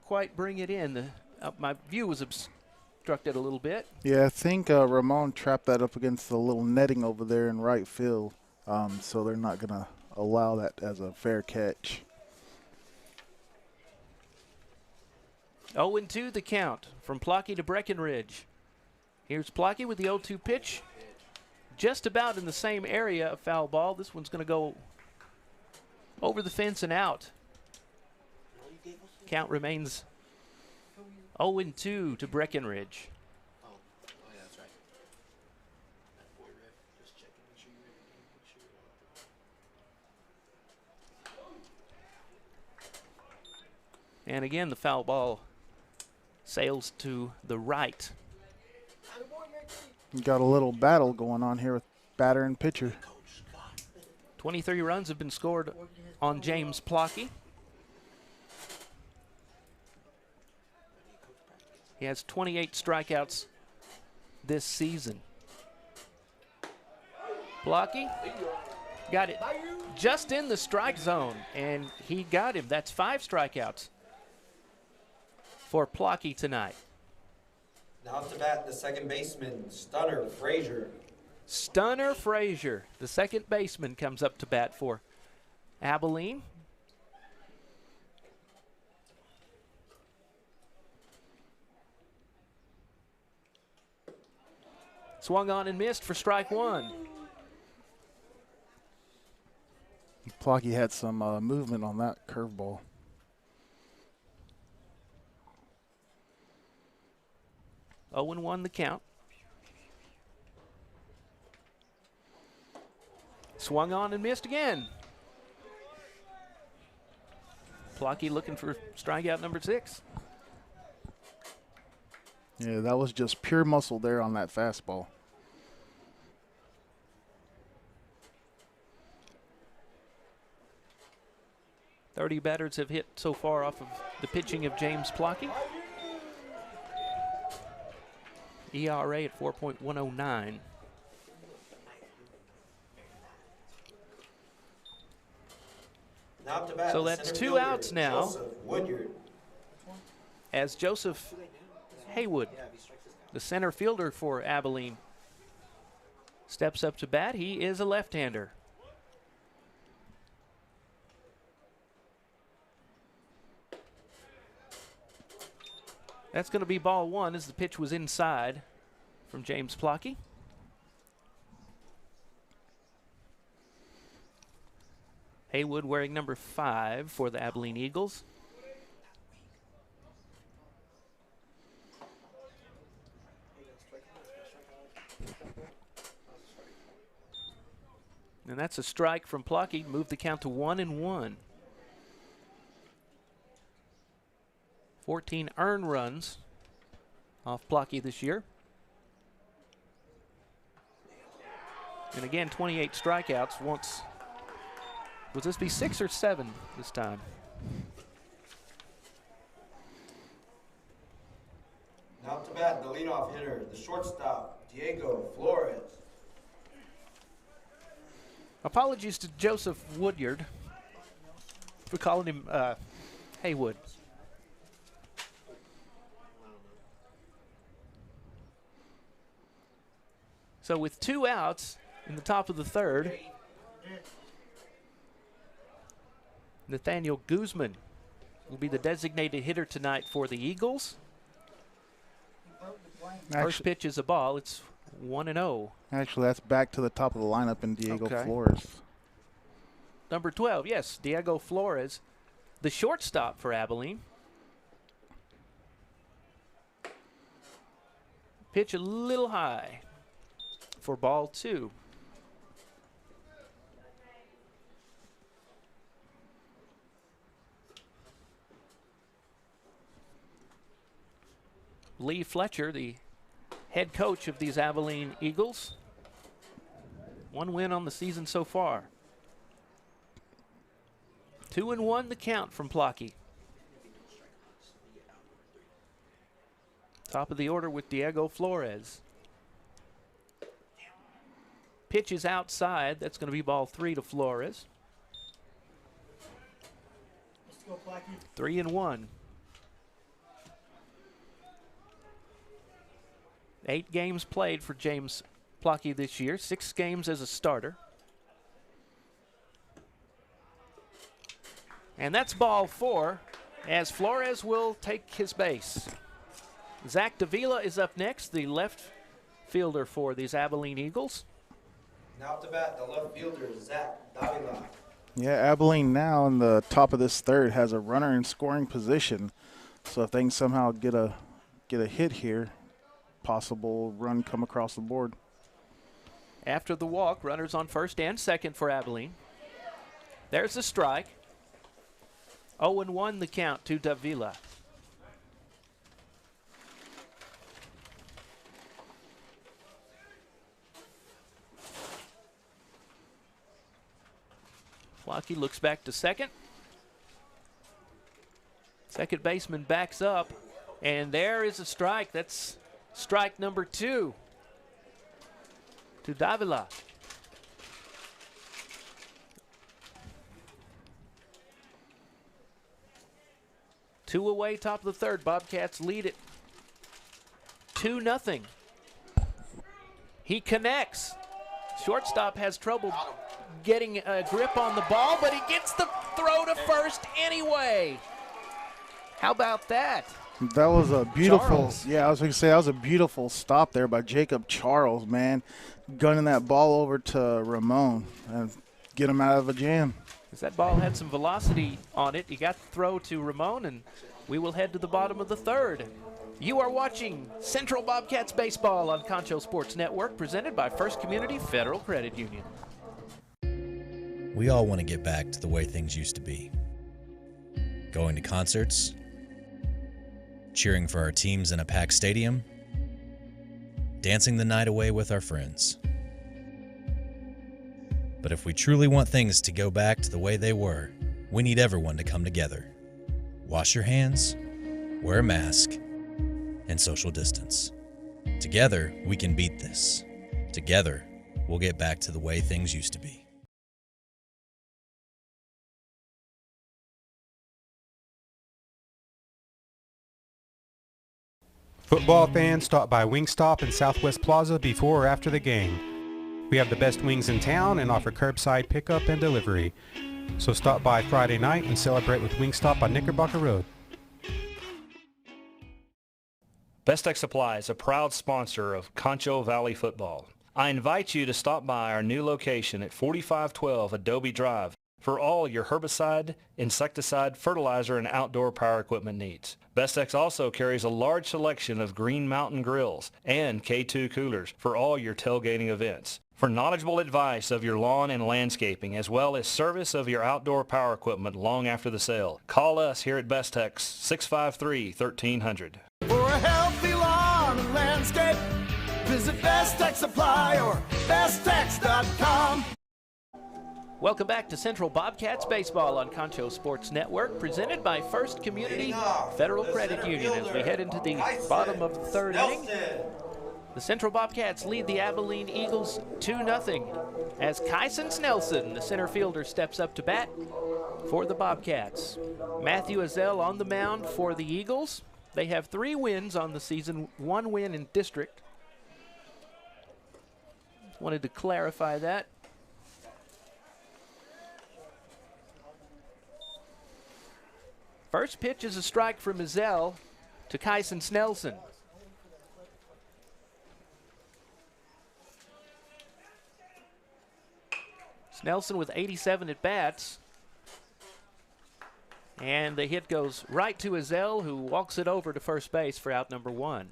quite bring it in. My view was obstructed a little bit. Yeah, I think Ramon trapped that up against the little netting over there in right field. So they're not going to allow that as a fair catch. 0-2 the count from Plocky to Breckenridge. Here's Plocky with the 0-2 pitch. Just about in the same area of foul ball. This one's going to go over the fence and out. Count remains 0-2 to Breckenridge. And again, the foul ball sails to the right. You got a little battle going on here with batter and pitcher. 23 runs have been scored on James Plocky. He has 28 strikeouts this season. Plocky got it just in the strike zone, and he got him. That's 5 strikeouts for Plocky tonight. Now up to bat, the second baseman, Stunner Frazier. Stunner Frazier, the second baseman, comes up to bat for Abilene. Swung on and missed for strike one. Plocky had some movement on that curveball. 0-1 the count. Swung on and missed again. Plocky looking for strikeout number 6. Yeah, that was just pure muscle there on that fastball. .30 batters have hit so far off of the pitching of James Plocky. ERA at 4.109. Now up to bat, So the that's center 2 fielder, outs now. Joseph Woodyard. As Joseph Haywood, the center fielder for Abilene, steps up to bat. He is a left-hander. That's going to be ball 1 as the pitch was inside from James Plocky. Haywood wearing number 5 for the Abilene Eagles. And that's a strike from Plocky. Move the count to 1-1. 14 earned runs off Plocky this year. And again, 28 strikeouts. Once, would this be 6 or 7 this time? Now up to bat, the leadoff hitter, the shortstop, Diego Flores. Apologies to Joseph Woodyard for calling him Haywood. So with 2 outs in the top of the 3rd, Nathaniel Guzman will be the designated hitter tonight for the Eagles. First pitch is a ball. It's 1-0. Actually, that's back to the top of the lineup in Diego Flores. Number 12, yes, Diego Flores, the shortstop for Abilene. Pitch a little high for ball 2. Lee Fletcher, the head coach of these Abilene Eagles. 1 win on the season so far. 2-1 the count from Plocky. Top of the order with Diego Flores. Pitch is outside. That's going to be ball 3 to Flores. 3-1. 8 games played for James Plocky this year. 6 games as a starter. And that's ball 4, as Flores will take his base. Zach Davila is up next, the left fielder for these Abilene Eagles. Now to bat, the left fielder, Zach Davila. Yeah, Abilene now in the top of this third has a runner in scoring position. So if they can somehow get a hit here, possible run come across the board. After the walk, runners on first and second for Abilene. There's a strike. 0-1 the count to Davila. Flocky looks back to second. Second baseman backs up, and there is a strike. That's strike number 2 to Davila. Two away, top of the third. Bobcats lead it 2-0. He connects. Shortstop has trouble getting a grip on the ball, but he gets the throw to first anyway. How about that? That was a beautiful, Charles. yeah, I was going to say that was a beautiful stop there by Jacob Charles, man. Gunning that ball over to Ramon and get him out of a jam. As that ball had some velocity on it, he got the throw to Ramon, and we will head to the bottom of the third. You are watching Central Bobcats Baseball on Concho Sports Network, presented by First Community Federal Credit Union. We all want to get back to the way things used to be. Going to concerts, cheering for our teams in a packed stadium, dancing the night away with our friends. But if we truly want things to go back to the way they were, we need everyone to come together. Wash your hands, wear a mask, and social distance. Together, we can beat this. Together, we'll get back to the way things used to be. Football fans, stop by Wingstop in Southwest Plaza before or after the game. We have the best wings in town and offer curbside pickup and delivery. So stop by Friday night and celebrate with Wingstop on Knickerbocker Road. Best Tech Supply is a proud sponsor of Concho Valley Football. I invite you to stop by our new location at 4512 Adobe Drive for all your herbicide, insecticide, fertilizer, and outdoor power equipment needs. Bestex also carries a large selection of Green Mountain grills and K2 coolers for all your tailgating events. For knowledgeable advice of your lawn and landscaping, as well as service of your outdoor power equipment long after the sale, call us here at Bestex 653-1300. For a healthy lawn and landscape, visit Best Tech Supply or besttex.com. Welcome back to Central Bobcats Baseball on Concho Sports Network, presented by First Community Federal Credit Union. As we head into the bottom of the third inning, the Central Bobcats lead the Abilene Eagles 2-0 as Kyson Snelson, the center fielder, steps up to bat for the Bobcats. Matthew Azell on the mound for the Eagles. They have 3 wins on the season, 1 win in district. Wanted to clarify that. First pitch is a strike from Azell to Kyson Snelson. Snelson with 87 at-bats. And the hit goes right to Azell, who walks it over to first base for out number 1.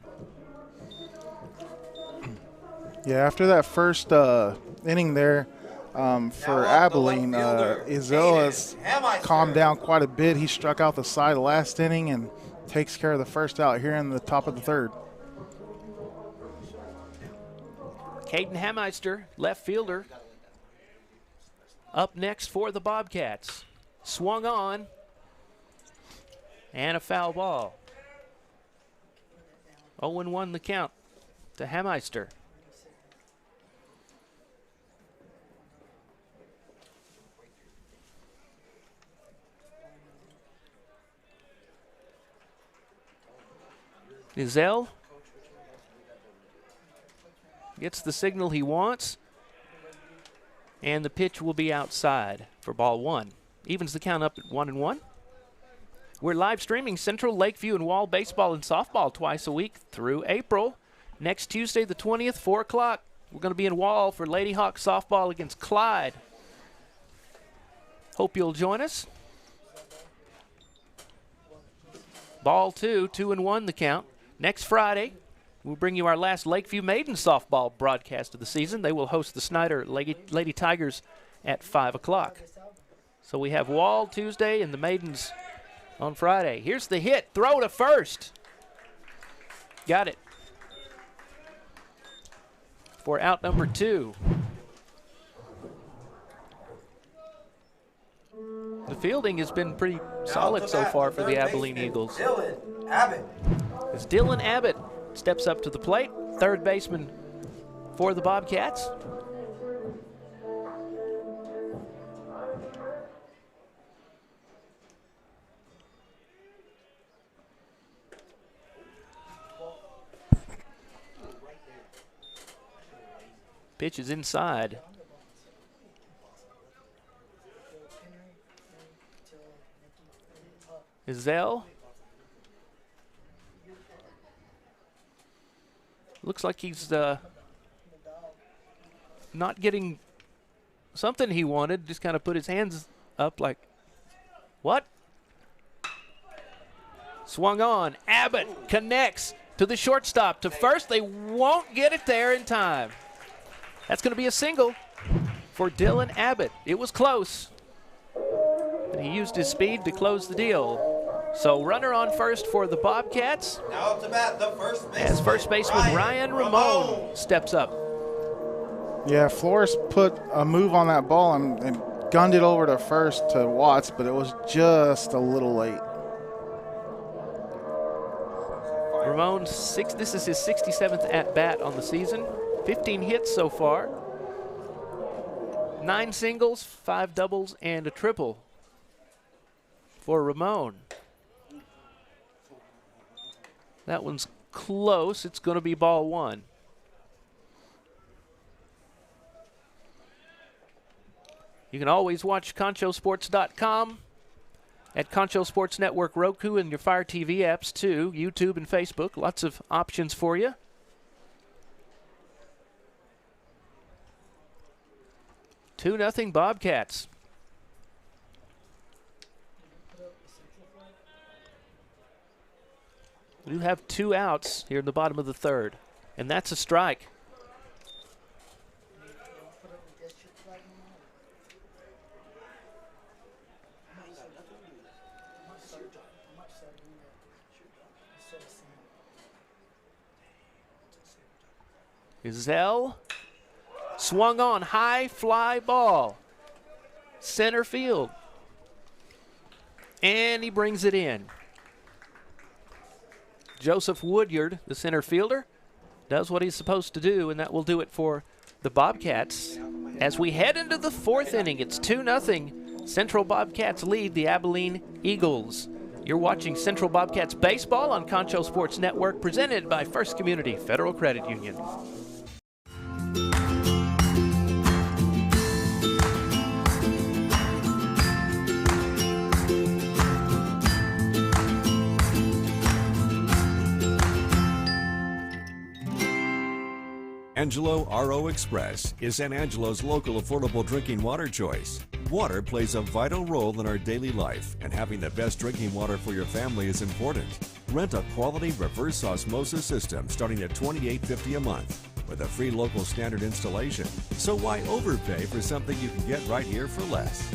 Yeah, after that first inning there for Abilene, Azell has calmed down quite a bit. He struck out the side last inning and takes care of the first out here in the top of the third. Caden Hammeister, left fielder, up next for the Bobcats. Swung on, and a foul ball. 0-1 the count to Hammeister. Azell gets the signal he wants, and the pitch will be outside for ball 1. evens the count up at 1-1. We're live streaming Central, Lakeview, and Wall baseball and softball twice a week through April. Next Tuesday, the 20th, 4 o'clock, we're going to be in Wall for Lady Hawk softball against Clyde. Hope you'll join us. Ball 2, 2-1 the count. Next Friday, we'll bring you our last Lakeview Maiden softball broadcast of the season. They will host the Snyder Lady Tigers at 5 o'clock. So we have Wall Tuesday and the Maidens on Friday. Here's the hit. Throw to first. Got it. For out number 2. The fielding has been pretty solid so far for the Abilene Eagles. Dylan Abbott. As Dylan Abbott steps up to the plate, third baseman for the Bobcats. Pitch is inside. Zell. Looks like he's not getting something he wanted. Just kind of put his hands up like, what? Swung on. Abbott connects to the shortstop. To first, they won't get it there in time. That's going to be a single for Dylan Abbott. It was close. And he used his speed to close the deal. So runner on first for the Bobcats. Now up to bat, the first baseman. As first baseman Ryan Ramon steps up. Yeah, Flores put a move on that ball and gunned it over to first to Watts, but it was just a little late. Ramon, this is his 67th at-bat on the season. 15 hits so far. 9 singles, 5 doubles, and a triple for Ramon. That one's close. It's going to be ball 1. You can always watch ConchoSports.com, at Concho Sports Network Roku, and your Fire TV apps too, YouTube and Facebook. Lots of options for you. Two 2-0 Bobcats. We do have 2 outs here in the bottom of the 3rd, and that's a strike. Zell swung on, high fly ball, center field, and he brings it in. Joseph Woodyard, the center fielder, does what he's supposed to do, and that will do it for the Bobcats. As we head into the 4th inning, it's 2-0. Central Bobcats lead the Abilene Eagles. You're watching Central Bobcats baseball on Concho Sports Network, presented by First Community Federal Credit Union. Angelo RO Express is San Angelo's local affordable drinking water choice. Water plays a vital role in our daily life, and having the best drinking water for your family is important. Rent a quality reverse osmosis system starting at $28.50 a month with a free local standard installation. So why overpay for something you can get right here for less?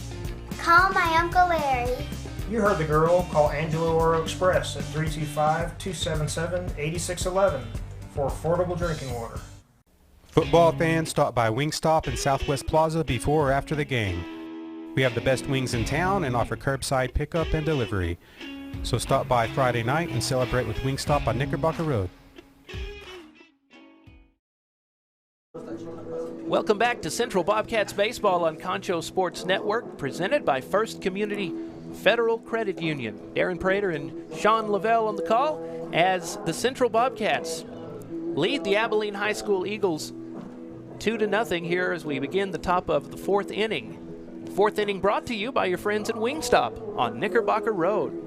Call my Uncle Larry. You heard the girl. Call Angelo RO Express at 325-277-8611 for affordable drinking water. Football fans, stop by Wingstop in Southwest Plaza before or after the game. We have the best wings in town and offer curbside pickup and delivery. So stop by Friday night and celebrate with Wingstop on Knickerbocker Road. Welcome back to Central Bobcats baseball on Concho Sports Network, presented by First Community Federal Credit Union. Darren Prater and Sean Lavelle on the call as the Central Bobcats lead the Abilene High School Eagles 2-0 here as we begin the top of the 4th inning. fourth inning brought to you by your friends at Wingstop on Knickerbocker Road.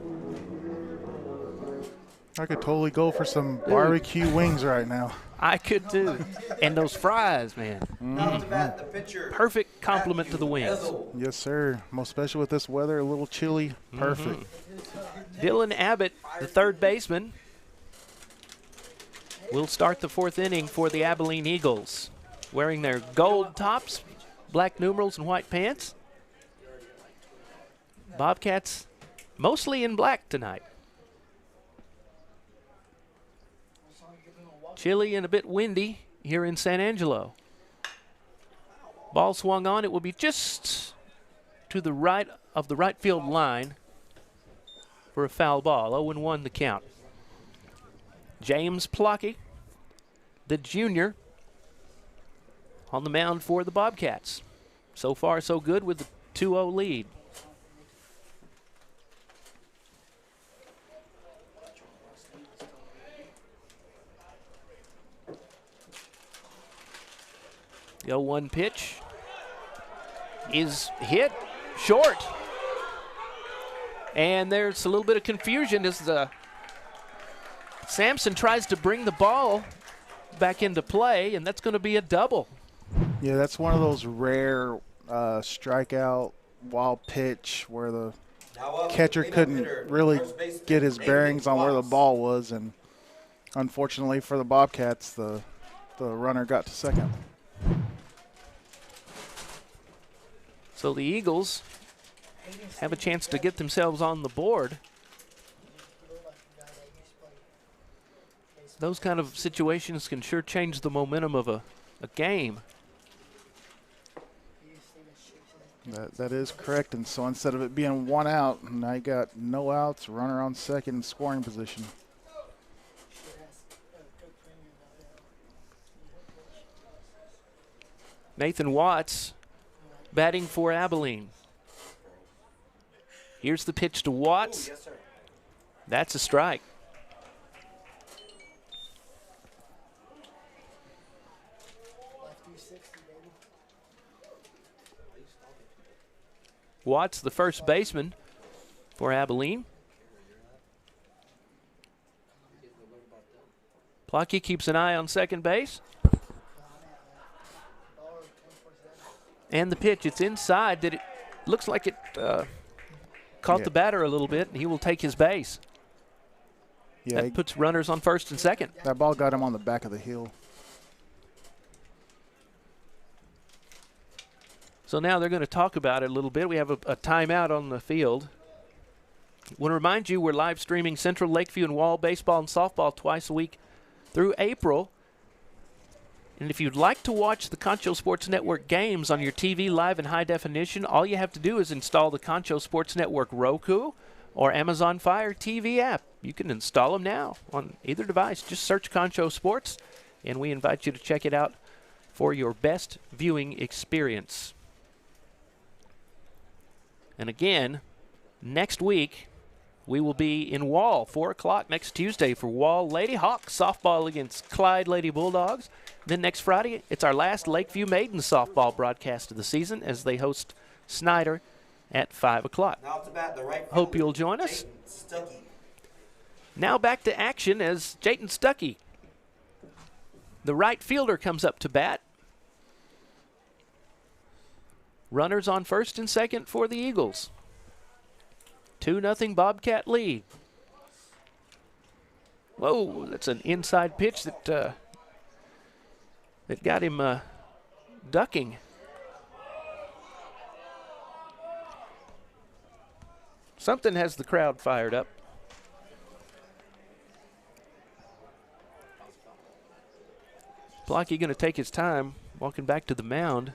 I could totally go for some barbecue wings right now. I could too. And those fries, man. Perfect compliment to the wings. Yes, sir. Most especially with this weather, a little chilly. Perfect. Dylan Abbott, the third baseman, will start the fourth inning for the Abilene Eagles, wearing their gold tops, black numerals, and white pants. Bobcats mostly in black tonight. Chilly and a bit windy here in San Angelo. Ball swung on. It will be just to the right of the right field line for a foul ball. 0-1 the count. James Plocky, the junior, on the mound for the Bobcats. So far, so good with the 2-0 lead. The 0-1 pitch is hit short. And there's a little bit of confusion as Sampson tries to bring the ball back into play, and that's going to be a double. Yeah, that's one of those rare strikeout wild pitch where the catcher couldn't really get his bearings on where the ball was, and unfortunately for the Bobcats, the runner got to second. So the Eagles have a chance to get themselves on the board. Those kind of situations can sure change the momentum of a game. That is correct, and so instead of it being one out, now you got no outs, runner on second in scoring position. Nathan Watts batting for Abilene. Here's the pitch to Watts. Yes, sir. That's a strike. Watts, the first baseman for Abilene. Plocky keeps an eye on second base. And the pitch, it's inside. It looks like it caught the batter a little bit, and he will take his base. Yeah, that puts runners on first and second. That ball got him on the back of the heel. So now they're going to talk about it a little bit. We have a timeout on the field. I want to remind you we're live streaming Central, Lakeview, and Wall baseball and softball twice a week through April. And if you'd like to watch the Concho Sports Network games on your TV live in high definition, all you have to do is install the Concho Sports Network Roku or Amazon Fire TV app. You can install them now on either device. Just search Concho Sports, and we invite you to check it out for your best viewing experience. And again, next week, we will be in Wall, 4 o'clock next Tuesday for Wall Lady Hawks softball against Clyde Lady Bulldogs. Then next Friday, it's our last Lakeview Maidens softball broadcast of the season as they host Snyder at 5 o'clock. Hope you'll join us. Now back to action as Jayton Stuckey, the right fielder, comes up to bat. Runners on first and second for the Eagles. 2-0 Bobcat lead. Whoa, that's an inside pitch that got him ducking. Something has the crowd fired up. Plocky going to take his time walking back to the mound.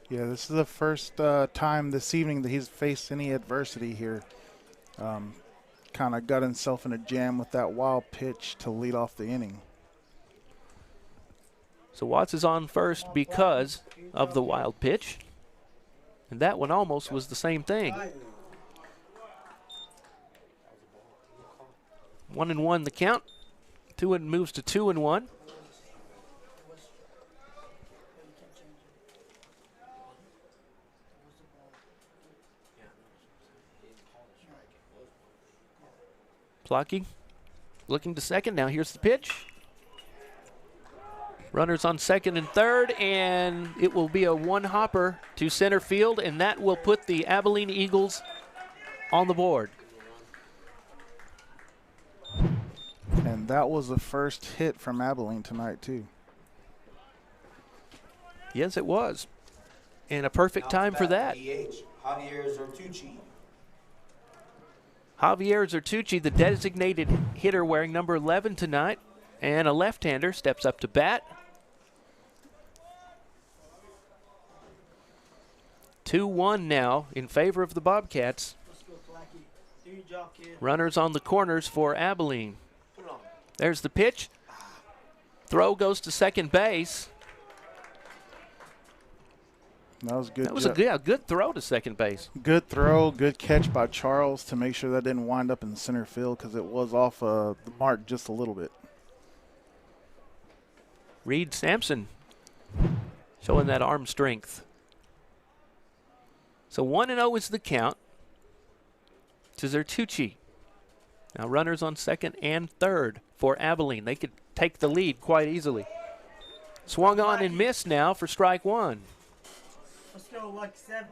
Yeah, this is the first time this evening that he's faced any adversity here. Kind of got himself in a jam with that wild pitch to lead off the inning. So Watts is on first because of the wild pitch. And that one almost was the same thing. 1-1 the count. Moves to 2-1. Plucky looking to second. Now here's the pitch. Runners on second and third, and it will be a one-hopper to center field, and that will put the Abilene Eagles on the board. And that was the first hit from Abilene tonight, too. Yes, it was. And a perfect time for that. Javier Zertucci, the designated hitter wearing number 11 tonight, and a left-hander steps up to bat. 2-1 now in favor of the Bobcats. Runners on the corners for Abilene. There's the pitch. Throw goes to second base. That was good. That was a good throw to second base. Good throw, good catch by Charles to make sure that didn't wind up in center field because it was off the mark just a little bit. Reed Sampson showing that arm strength. So 1-0 is the count to Zertucci. Now runners on second and third for Abilene. They could take the lead quite easily. Swung on and missed now for strike one. Let's go, Lucky 7.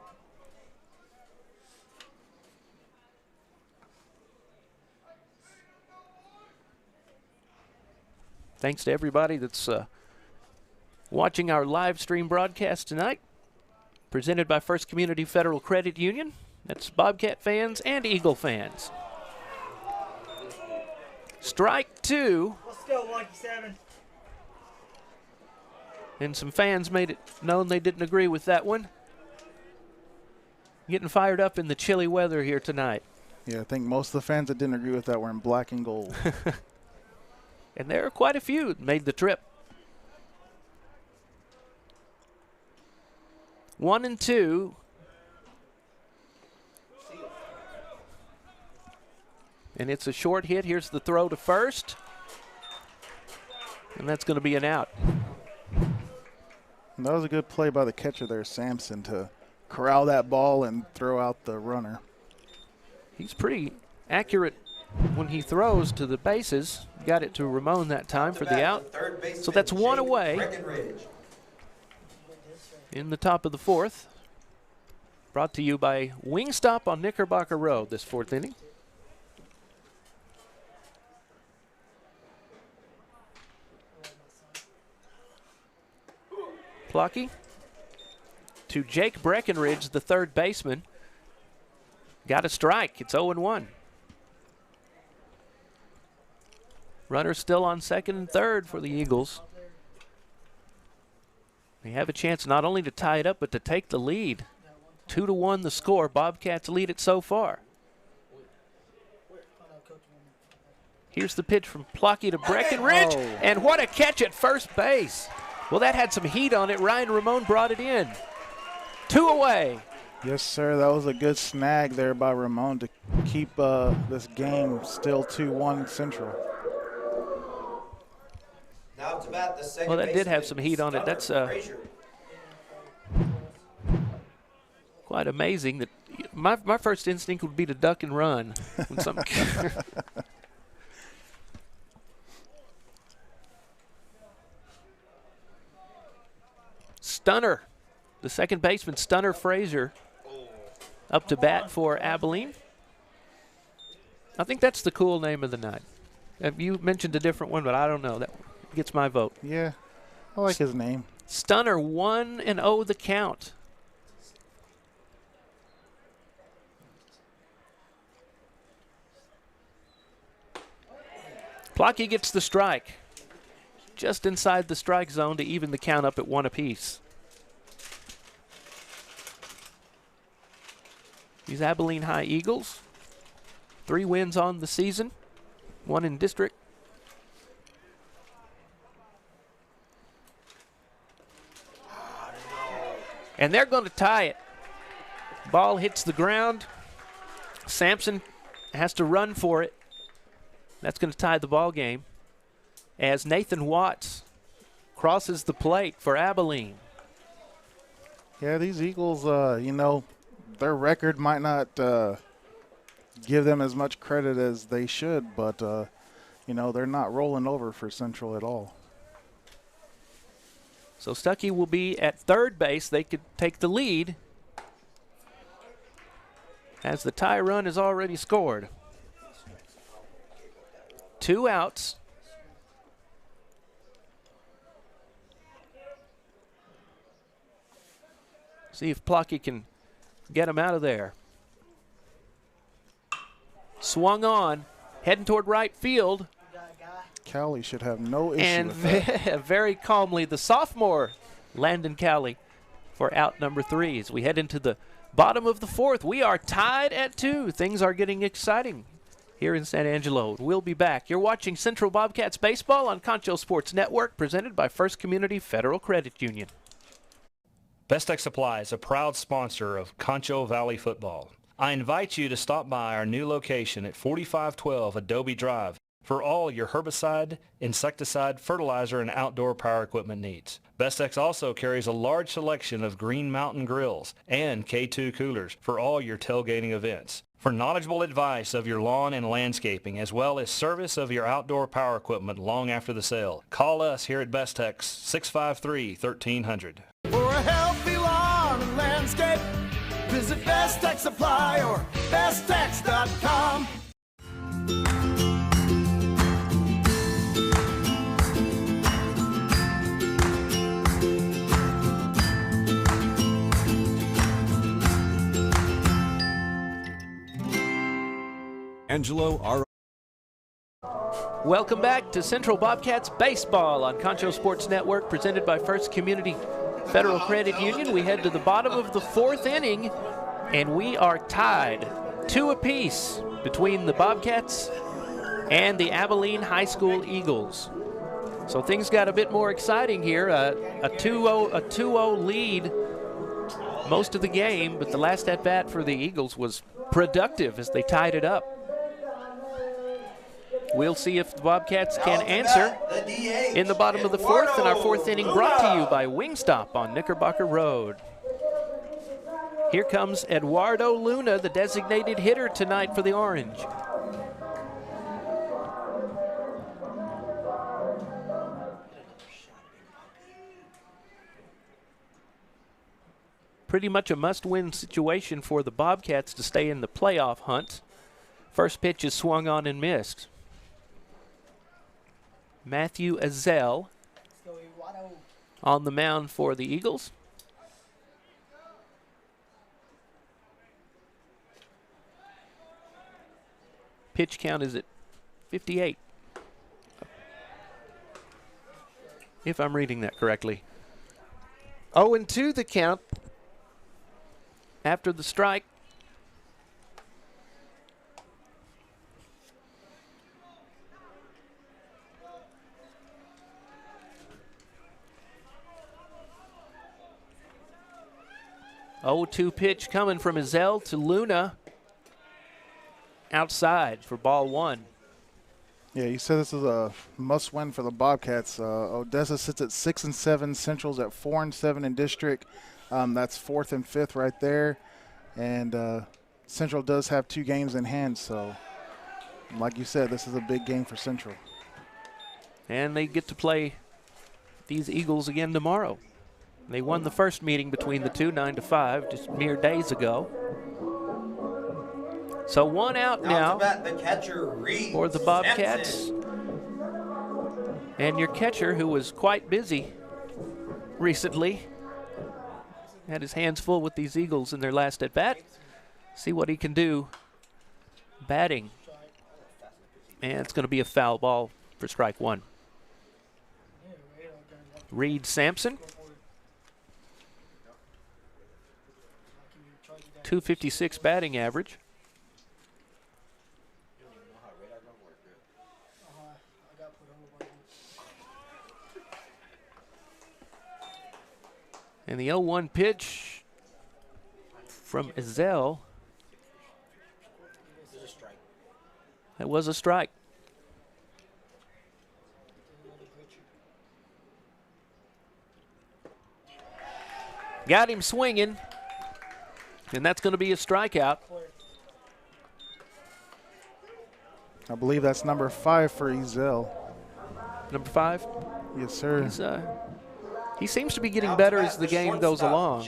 Thanks to everybody that's watching our live stream broadcast tonight. Presented by First Community Federal Credit Union. That's Bobcat fans and Eagle fans. Strike two. Let's go, Lucky 7. And some fans made it known they didn't agree with that one. Getting fired up in the chilly weather here tonight. Yeah, I think most of the fans that didn't agree with that were in black and gold. And there are quite a few that made the trip. 1-2. And it's a short hit. Here's the throw to first. And that's going to be an out. And that was a good play by the catcher there, Sampson, to corral that ball and throw out the runner. He's pretty accurate when he throws to the bases. Got it to Ramon that time for the out. So that's one away in the top of the fourth. Brought to you by Wingstop on Knickerbocker Road this fourth inning. Plucky to Jake Breckenridge, the third baseman. Got a strike. It's 0-1. Runners still on second and third for the Eagles. They have a chance not only to tie it up, but to take the lead. 2-1 the score. Bobcats lead it so far. Here's the pitch from Plucky to Breckenridge. Oh. And what a catch at first base. Well, that had some heat on it. Ryan Ramon brought it in. 2 away. Yes, sir. That was a good snag there by Ramon to keep this game still 2-1 Central. Now to bat the second Well, that did have baseman, some heat on it. That's quite amazing. That my first instinct would be to duck and run. When something Stunner, the second baseman, Stunner Frazier, up to bat for Abilene. I think that's the cool name of the night. You mentioned a different one, but I don't know. That gets my vote. Yeah, I like his name. Stunner, 1-0 the count. Plucky gets the strike. Just inside the strike zone to even the count up at 1 apiece. These Abilene High Eagles, 3 wins on the season, 1 in district. And they're going to tie it. Ball hits the ground. Sampson has to run for it. That's going to tie the ball game as Nathan Watts crosses the plate for Abilene. Yeah, these Eagles, you know, their record might not give them as much credit as they should, but, you know, they're not rolling over for Central at all. So Stuckey will be at third base. They could take the lead as the tie run is already scored. 2 outs. See if Plocky can get him out of there. Swung on, heading toward right field. Cali should have no issue And with that. very calmly, the sophomore, Landon Cali, for out number 3. As we head into the bottom of the 4th, we are tied at 2. Things are getting exciting here in San Angelo. We'll be back. You're watching Central Bobcats baseball on Concho Sports Network, presented by First Community Federal Credit Union. Best Tech Supply is a proud sponsor of Concho Valley football. I invite you to stop by our new location at 4512 Adobe Drive for all your herbicide, insecticide, fertilizer, and outdoor power equipment needs. Bestex also carries a large selection of Green Mountain grills and K2 coolers for all your tailgating events. For knowledgeable advice of your lawn and landscaping, as well as service of your outdoor power equipment long after the sale, call us here at Bestex 653-1300. For a healthy lawn and landscape, visit Best Tech Supply or besttech.com. Angelo R. Welcome back to Central Bobcats baseball on Concho Sports Network, presented by First Community Federal Credit Union. We head to the bottom of the 4th inning, and we are tied 2 apiece between the Bobcats and the Abilene High School Eagles. So things got a bit more exciting here. A 2-0 lead most of the game, but the last at-bat for the Eagles was productive as they tied it up. We'll see if the Bobcats can answer in the bottom of the 4th, and our 4th inning brought to you by Wingstop on Knickerbocker Road. Here comes Eduardo Luna, the designated hitter tonight for the Orange. Pretty much a must-win situation for the Bobcats to stay in the playoff hunt. First pitch is swung on and missed. Matthew Azell on the mound for the Eagles. Pitch count is at 58, if I'm reading that correctly. 0-2 the count after the strike. Oh, 2 pitch coming from Azell to Luna. Outside for ball 1. Yeah, you said this is a must-win for the Bobcats. Odessa sits at 6-7. Central's at 4-7 in district. That's 4th and 5th right there. And Central does have 2 games in hand, so like you said, this is a big game for Central. And they get to play these Eagles again tomorrow. They won the first meeting between the two, 9-5, just mere days ago. So 1 out now for the Bobcats. And your catcher, who was quite busy recently, had his hands full with these Eagles in their last at-bat. See what he can do batting. And it's going to be a foul ball for strike 1. Reed Sampson. 256 batting average. And the 0-1 pitch from Azell. That was a strike. Got him swinging. And that's going to be a strikeout. I believe that's number 5 for Ezel. Number 5? Yes, sir. He seems to be getting better as the game goes along.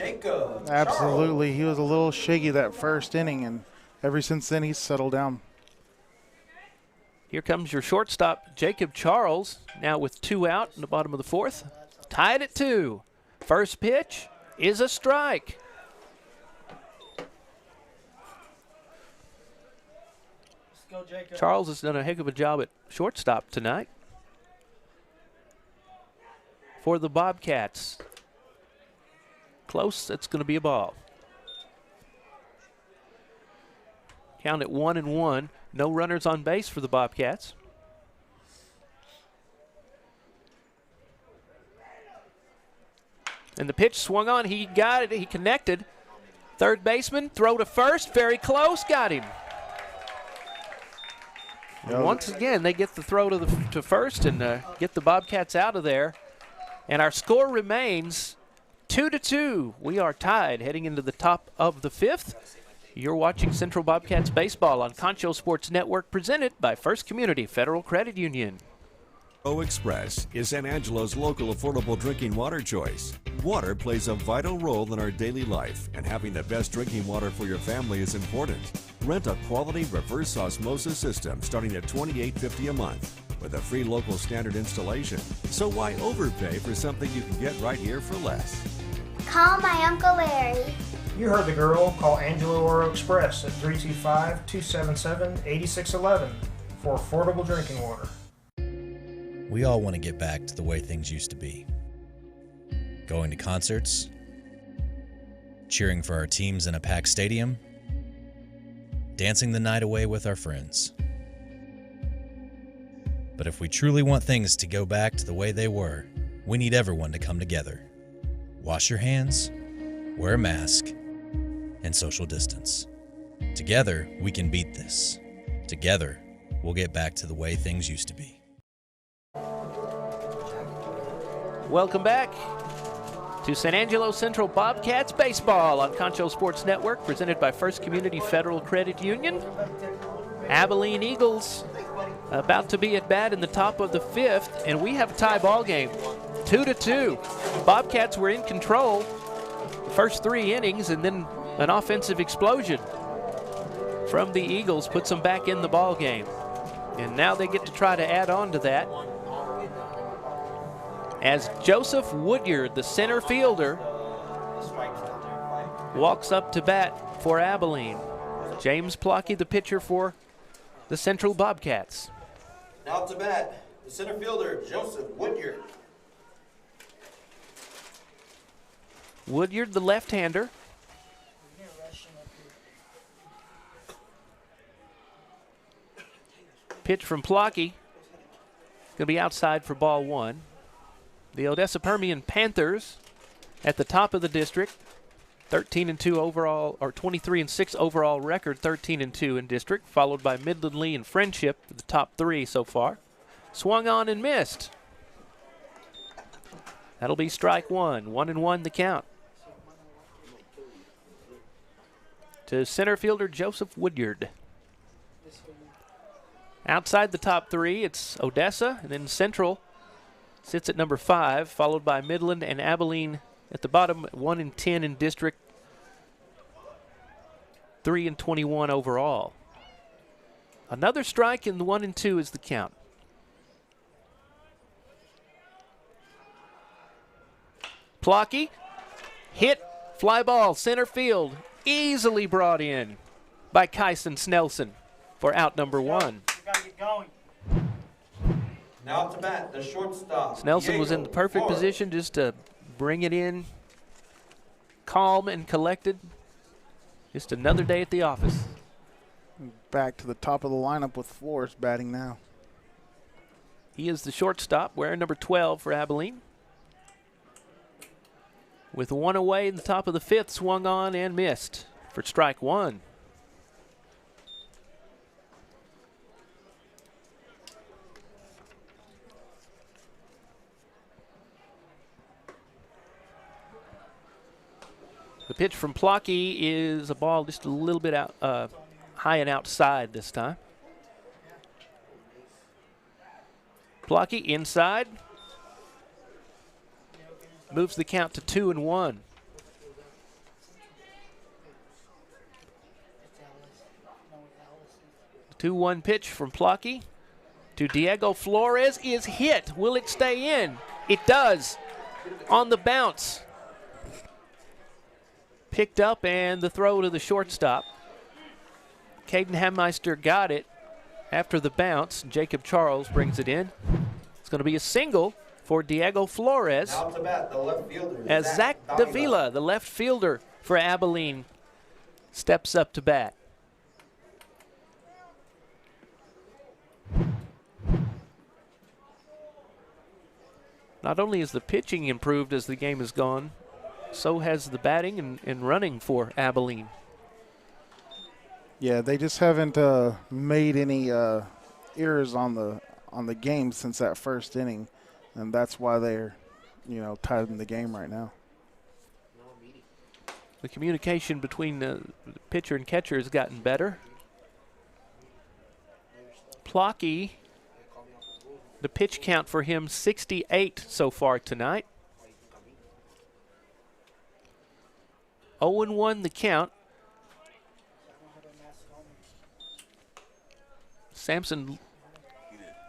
Absolutely. He was a little shaky that first inning, and ever since then he's settled down. Here comes your shortstop, Jacob Charles, now with 2 out in the bottom of the 4th. Tied at 2. First pitch is a strike. Let's go, Jacob. Charles has done a heck of a job at shortstop tonight for the Bobcats. Close, that's going to be a ball. Count at 1-1. No runners on base for the Bobcats. And the pitch swung on. He got it. He connected. Third baseman, throw to first. Very close. Got him. And once again, they get the throw to first and get the Bobcats out of there. And our score remains 2-2. We are tied heading into the top of the 5th. You're watching Central Bobcats baseball on Concho Sports Network, presented by First Community Federal Credit Union. Express is San Angelo's local affordable drinking water choice. Water plays a vital role in our daily life, and having the best drinking water for your family is important. Rent a quality reverse osmosis system starting at $28.50 a month with a free local standard installation. So why overpay for something you can get right here for less? Call my Uncle Larry. You heard the girl. Call Angelo Oro Express at 325-277-8611 for affordable drinking water. We all want to get back to the way things used to be. Going to concerts, cheering for our teams in a packed stadium, dancing the night away with our friends. But if we truly want things to go back to the way they were, we need everyone to come together. Wash your hands, wear a mask, and social distance. Together, we can beat this. Together, we'll get back to the way things used to be. Welcome back to San Angelo Central Bobcats baseball on Concho Sports Network, presented by First Community Federal Credit Union. Abilene Eagles about to be at bat in the top of the 5th, and we have a tie ball game, 2-2. Bobcats were in control the first 3 innings, and then an offensive explosion from the Eagles puts them back in the ball game. And now they get to try to add on to that, as Joseph Woodyard, the center fielder, walks up to bat for Abilene. James Plocky, the pitcher for the Central Bobcats. Now to bat, the center fielder, Joseph Woodyard. Woodyard, the left-hander. Pitch from Plocky. Going to be outside for ball 1. The Odessa Permian Panthers at the top of the district, 13-2 overall, or 23-6 overall record, 13-2 in district, followed by Midland Lee and Friendship, the top 3 so far. Swung on and missed. That'll be strike 1. 1-1 the count. To center fielder Joseph Woodyard. Outside the top 3, it's Odessa, and then Central sits at number 5, followed by Midland and Abilene at the bottom, 1-10 in district, 3-21 overall. Another strike, and the 1-2 is the count. Plocky, hit, fly ball, center field, easily brought in by Kyson Snelson for out number 1. We gotta get going. Now to bat, the shortstop. Snelson was in the perfect position just to bring it in, calm and collected. Just another day at the office. Back to the top of the lineup with Flores batting now. He is the shortstop, wearing number 12 for Abilene. With 1 away in the top of the 5th, swung on and missed for strike 1. The pitch from Plocky is a ball just a little bit out, high and outside this time. Blocky inside. Moves the count to 2-1. 2-1 pitch from Blocky to Diego Flores is hit. Will it stay in? It does. On the bounce. Picked up and the throw to the shortstop. Caden Hammeister got it after the bounce. Jacob Charles brings it in. It's going to be a single for Diego Flores. Now to bat, the left fielder, As Zach Davila, the left fielder for Abilene, steps up to bat. Not only has the pitching improved as the game has gone, so has the batting and running for Abilene. Yeah, they just haven't made any errors on the game since that first inning, and that's why they're, tied in the game right now. The communication between the pitcher and catcher has gotten better. Plocky, the pitch count for him 68 so far tonight. 0-1 the count. Sampson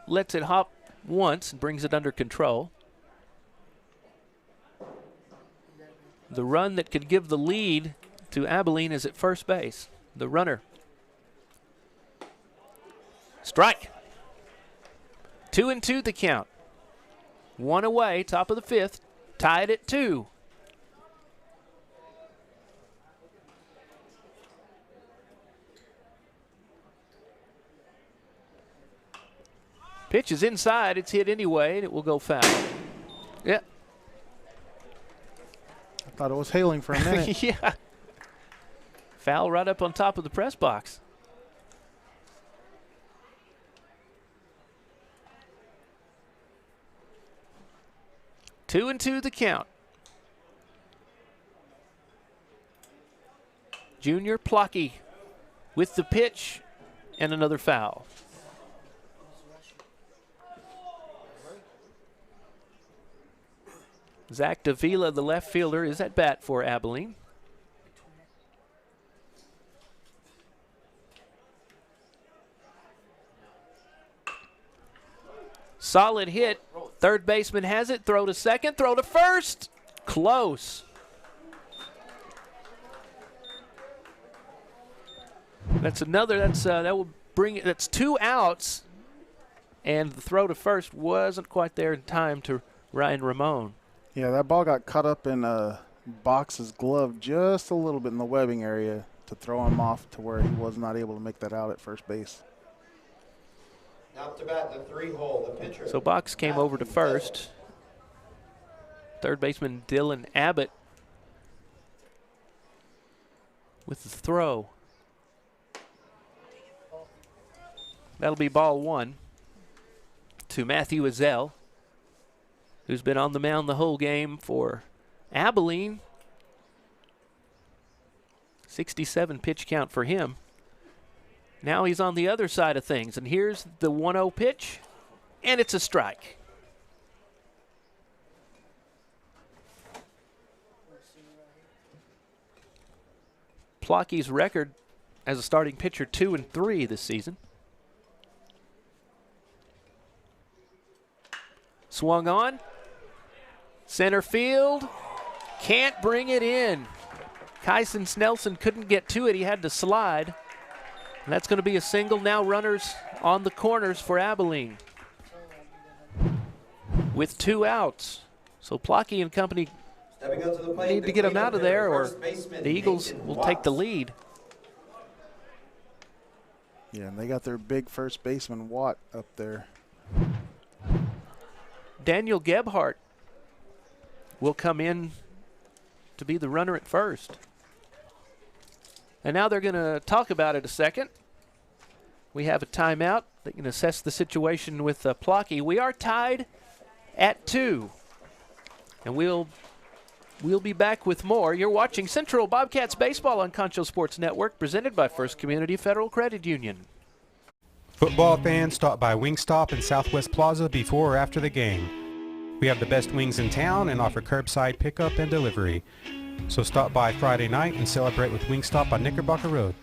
lets it hop once and brings it under control. The run that could give the lead to Abilene is at first base. The runner. Strike. 2-2 the count. One away, top of the fifth, tied at 2. Pitch is inside. It's hit anyway, and it will go foul. Yeah. I thought it was hailing for a minute. Yeah. Foul right up on top of the press box. Two and two the count. Junior Plocky with the pitch and another foul. Zach Davila, the left fielder, is at bat for Abilene. Solid hit. Third baseman has it. Throw to second. Throw to first. Close. That's another. That will bring it. That's 2 outs, and the throw to first wasn't quite there in time to Ryan Ramon. Yeah, that ball got caught up in Box's glove just a little bit in the webbing area to throw him off to where he was not able to make that out at first base. Now to bat, the 3-hole, the pitcher. So Box came over to first. Third baseman Dylan Abbott with the throw. That'll be ball 1 to Matthew Azell, who's been on the mound the whole game for Abilene. 67 pitch count for him. Now he's on the other side of things, and here's the 1-0 pitch, and it's a strike. Plocky's record as a starting pitcher 2-3 this season. Swung on. Center field. Can't bring it in. Kyson Snelson couldn't get to it. He had to slide. And that's going to be a single. Now runners on the corners for Abilene with 2 outs. So Plocky and company need to get him out of there, or the Eagles will take the lead. Yeah, and they got their big first baseman Watt up there. Daniel Gebhardt will come in to be the runner at first. And now they're going to talk about it a second. We have a timeout. They can assess the situation with Plocky. We are tied at 2. And we'll be back with more. You're watching Central Bobcats Baseball on Concho Sports Network, presented by First Community Federal Credit Union. Football fans, stop by Wingstop in Southwest Plaza before or after the game. We have the best wings in town and offer curbside pickup and delivery. So stop by Friday night and celebrate with Wingstop on Knickerbocker Road.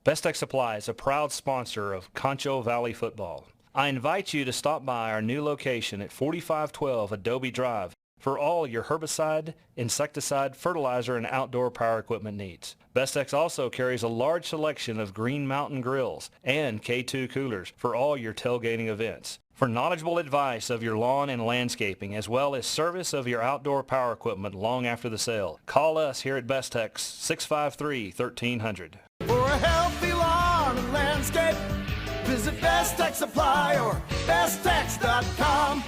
Best Tech Supply is a proud sponsor of Concho Valley Football. I invite you to stop by our new location at 4512 Adobe Drive for all your herbicide, insecticide, fertilizer, and outdoor power equipment needs. Bestex also carries a large selection of Green Mountain grills and K2 coolers for all your tailgating events. For knowledgeable advice of your lawn and landscaping, as well as service of your outdoor power equipment long after the sale, call us here at Bestex 653-1300. For a healthy lawn and landscape, visit Best Tech Supply or besttech.com.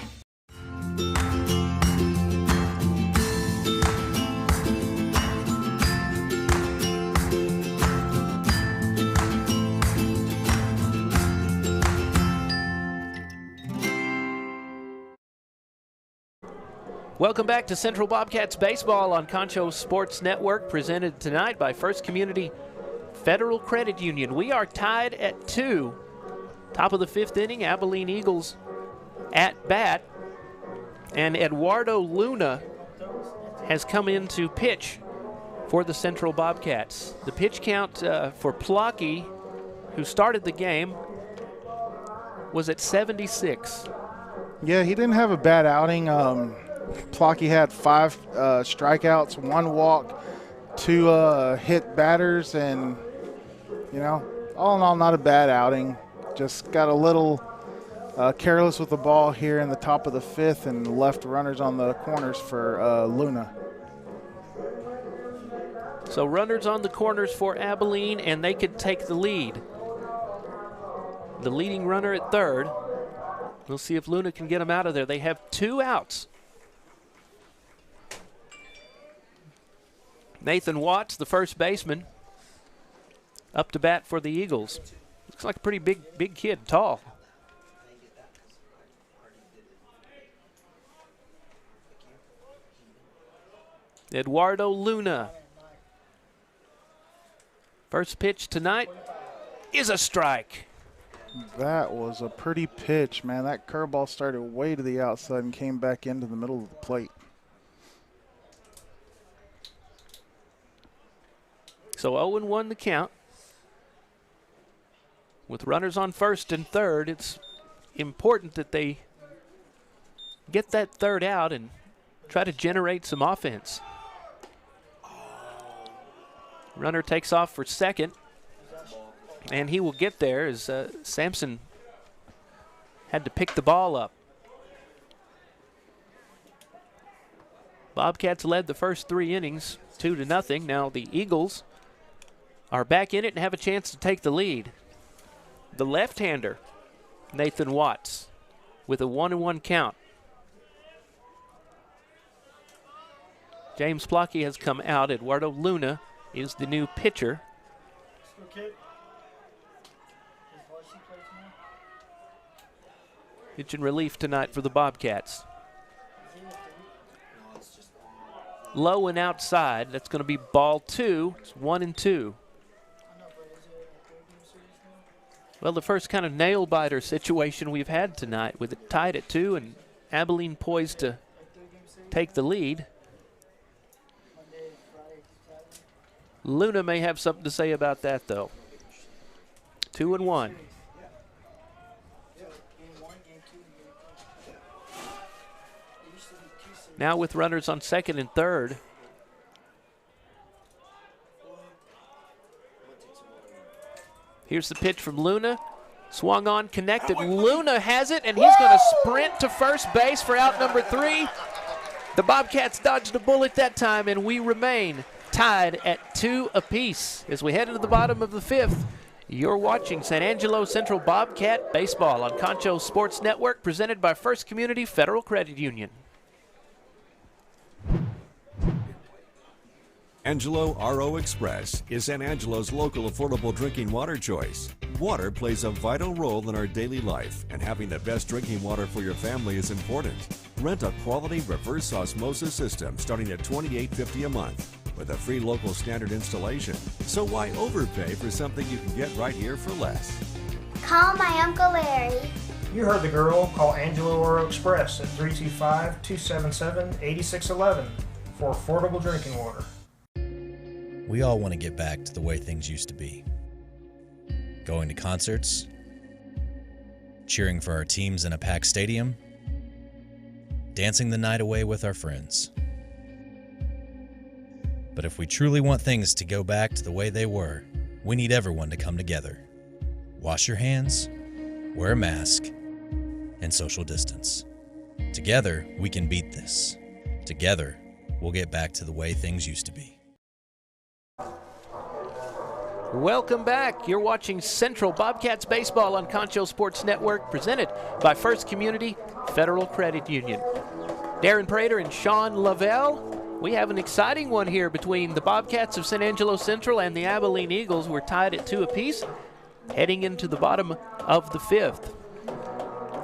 Welcome back to Central Bobcats Baseball on Concho Sports Network, presented tonight by First Community Federal Credit Union. We are tied at 2. Top of the 5th inning, Abilene Eagles at bat. And Eduardo Luna has come in to pitch for the Central Bobcats. The pitch count for Plocky, who started the game, was at 76. Yeah, he didn't have a bad outing. Plocky had 5 strikeouts, 1 walk, 2 hit batters, and, you know, all in all, not a bad outing. Just got a little careless with the ball here in the top of the 5th and left runners on the corners for Luna. So runners on the corners for Abilene, and they could take the lead. The leading runner at third. We'll see if Luna can get him out of there. They have 2 outs. Nathan Watts, the first baseman, up to bat for the Eagles. Looks like a pretty big kid, tall. Eduardo Luna. First pitch tonight is a strike. That was a pretty pitch, man. That curveball started way to the outside and came back into the middle of the plate. So 0-1 the count. With runners on first and third, it's important that they get that third out and try to generate some offense. Runner takes off for second, and he will get there as Sampson had to pick the ball up. Bobcats led the first 3 innings 2-0. Now the Eagles are back in it and have a chance to take the lead. The left-hander, Nathan Watts, with a 1-1 count. James Plocky has come out. Eduardo Luna is the new pitcher. Pitching relief tonight for the Bobcats. Low and outside. That's going to be ball 2. It's 1-2. Well, the first kind of nail-biter situation we've had tonight, with it tied at 2 and Abilene poised to take the lead. Luna may have something to say about that, though. 2-1. Now with runners on second and third. Here's the pitch from Luna. Swung on, connected. Luna has it, and he's going to sprint to first base for out number 3. The Bobcats dodged a bullet that time, and we remain tied at 2 apiece. As we head into the bottom of the 5th, you're watching San Angelo Central Bobcat Baseball on Concho Sports Network, presented by First Community Federal Credit Union. Angelo RO Express is San Angelo's local affordable drinking water choice. Water plays a vital role in our daily life, and having the best drinking water for your family is important. Rent a quality reverse osmosis system starting at $28.50 a month. with a free local standard installation. So why overpay for something you can get right here for less? Call my Uncle Larry. You heard the girl. Call Angelo Oro Express at 325-277-8611 for affordable drinking water. We all want to get back to the way things used to be. Going to concerts, cheering for our teams in a packed stadium, dancing the night away with our friends. But if we truly want things to go back to the way they were, we need everyone to come together. Wash your hands, wear a mask, and social distance. Together, we can beat this. Together, we'll get back to the way things used to be. Welcome back. You're watching Central Bobcats Baseball on Concho Sports Network, presented by First Community Federal Credit Union. Darren Prater and Sean Lavelle. We have an exciting one here between the Bobcats of San Angelo Central and the Abilene Eagles. We're tied at 2 apiece, heading into the bottom of the 5th.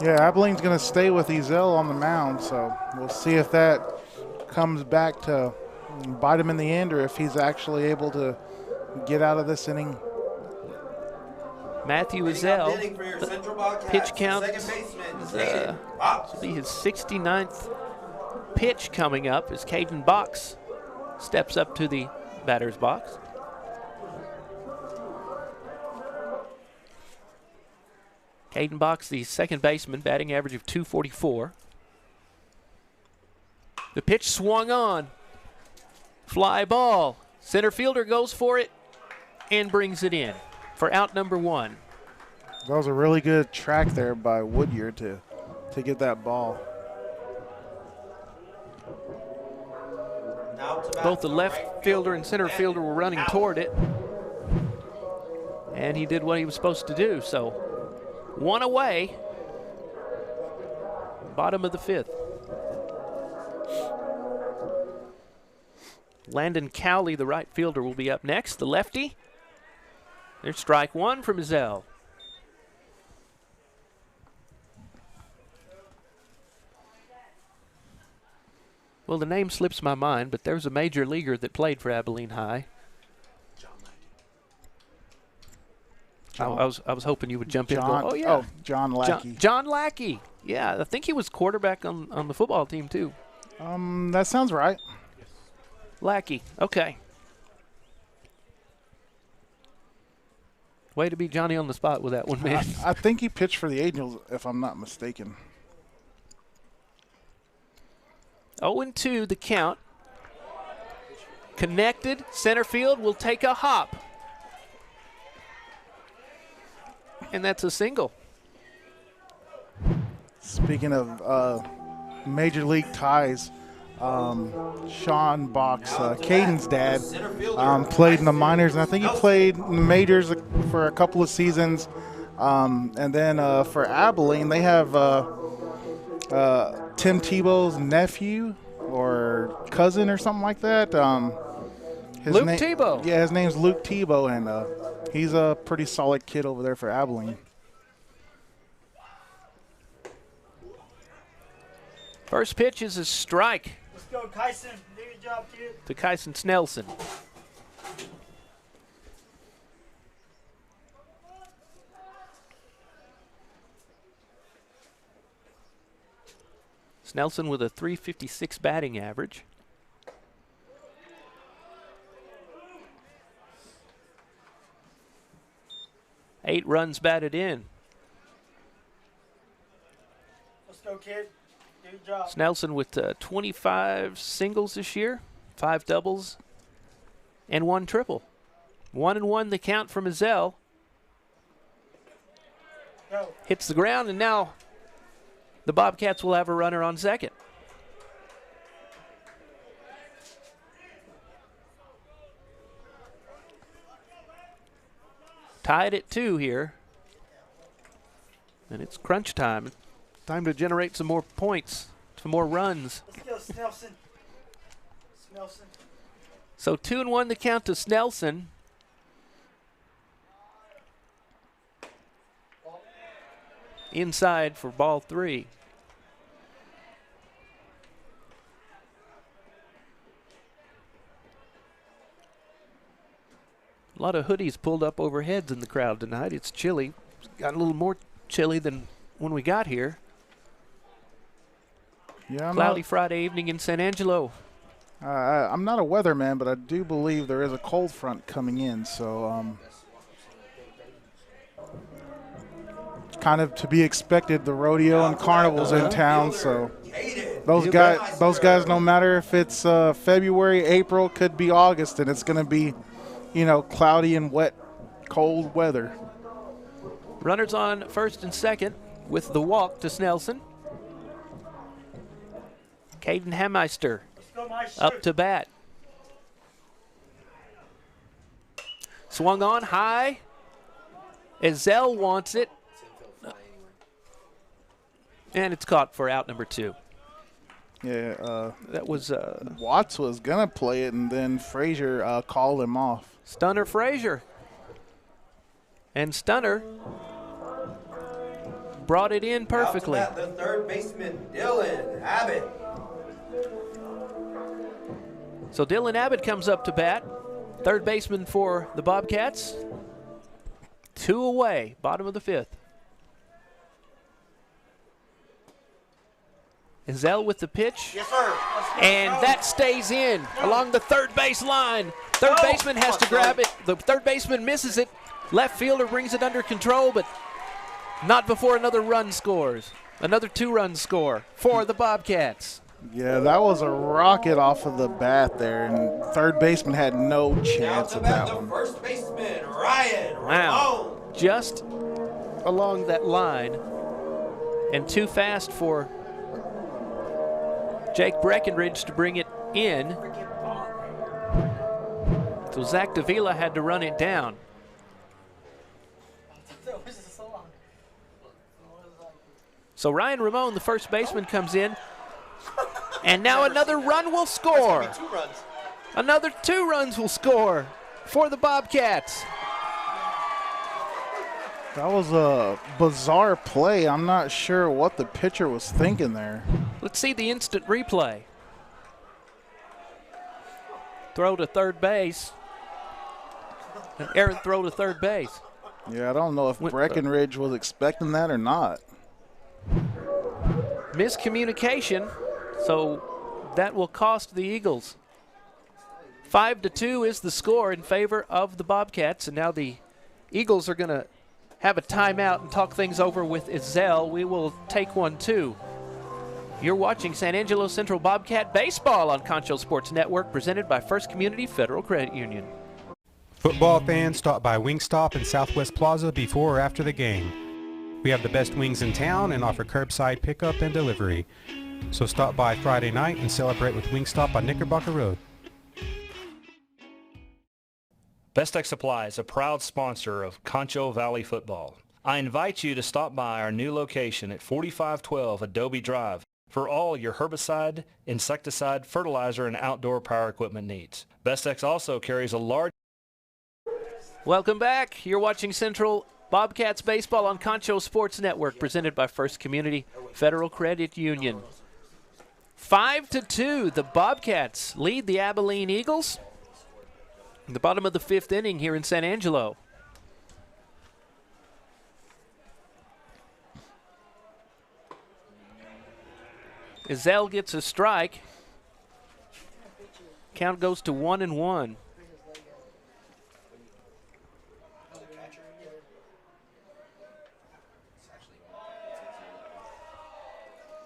Yeah, Abilene's going to stay with Ezel on the mound, so we'll see if that comes back to bite him in the end or if he's actually able to get out of this inning. Matthew Ezel, pitch count is to be his 69th pitch coming up as Caden Box steps up to the batter's box. Caden Box, the second baseman, batting average of .244. The pitch swung on. Fly ball. Center fielder goes for it and brings it in for out number 1. That was a really good track there by Woodyard to get that ball. Both the left fielder and center fielder were running toward it, and he did what he was supposed to do. So 1 away, bottom of the 5th. Landon Cowley, the right fielder, will be up next. The lefty. There's strike 1 from Ezel. Well, the name slips my mind, but there's a major leaguer that played for Abilene High. I was hoping you would jump in. Oh yeah, John Lackey. John Lackey. Yeah, I think he was quarterback on the football team too. That sounds right. Lackey. Okay. Way to be Johnny on the spot with that one, man. I think he pitched for the Angels, if I'm not mistaken. 0-2 the count. Connected. Center field will take a hop. And that's a single. Speaking of major league ties, Sean Box, Caden's dad, played in the minors, and I think he played in the majors for a couple of seasons. And then for Abilene, they have Tim Tebow's nephew or cousin or something like that. Luke Tebow. Yeah, his name's Luke Tebow, and he's a pretty solid kid over there for Abilene. First pitch is a strike. Let's go, Kyson. Do your job, kid. To Kyson Snelson. Snelson with a .356 batting average. Eight runs batted in. Let's go, kid. Do your job. Snelson with 25 singles this year, 5 doubles, and 1 triple. 1-1 the count from Ezel. Go. Hits the ground, and now the Bobcats will have a runner on second. Tied at 2 here. And it's crunch time. Time to generate some more points, some more runs. Let's go, Snelson. Snelson. So 2-1 the count to Snelson. Inside for ball 3. A lot of hoodies pulled up over heads in the crowd tonight. It's chilly. It's got a little more chilly than when we got here. Yeah, Cloudy Friday evening in San Angelo. I'm not a weatherman, but I do believe there is a cold front coming in, so kind of to be expected. The rodeo and carnival's in town, so those guys, no matter if it's February, April, could be August, and it's going to be, cloudy and wet, cold weather. Runners on first and second with the walk to Snelson. Caden Hammeister up to bat. Swung on high. Ezell wants it. And it's caught for out number 2. Yeah, that was Watts was gonna play it, and then Frazier called him off. Stunner Frazier. And Stunner brought it in perfectly. Out to bat, the third baseman, Dylan Abbott. So Dylan Abbott comes up to bat. Third baseman for the Bobcats. 2 away, bottom of the 5th. Ezell with the pitch. Yes, sir. And that stays in along the third base line. Third baseman has to grab it. The third baseman misses it. Left fielder brings it under control, but not before another run scores. Another 2-run score for the Bobcats. Yeah, that was a rocket off of the bat there, and third baseman had no chance at that one. First baseman, Ryan. Wow. Just along that line, and too fast for Jake Breckenridge to bring it in. So Zach Davila had to run it down. So Ryan Ramon, the first baseman, comes in. And now another run will score. Another 2 runs will score for the Bobcats. That was a bizarre play. I'm not sure what the pitcher was thinking there. Let's see the instant replay. Throw to third base. An errant throw to third base. Yeah, I don't know if Breckenridge was expecting that or not. Miscommunication, so that will cost the Eagles. 5-2 is the score in favor of the Bobcats, and now the Eagles are going to have a timeout and talk things over with Ezell. We will take one too. You're watching San Angelo Central Bobcat Baseball on Concho Sports Network, presented by First Community Federal Credit Union. Football fans, stop by Wingstop in Southwest Plaza before or after the game. We have the best wings in town and offer curbside pickup and delivery. So stop by Friday night and celebrate with Wingstop on Knickerbocker Road. Best Tech Supply is a proud sponsor of Concho Valley Football. I invite you to stop by our new location at 4512 Adobe Drive for all your herbicide, insecticide, fertilizer, and outdoor power equipment needs. Best Tech also carries a large... Welcome back. You're watching Central Bobcats Baseball on Concho Sports Network, presented by First Community Federal Credit Union. 5-2, the Bobcats lead the Abilene Eagles. In the bottom of the 5th inning here in San Angelo. Ezell gets a strike. Count goes to 1-1.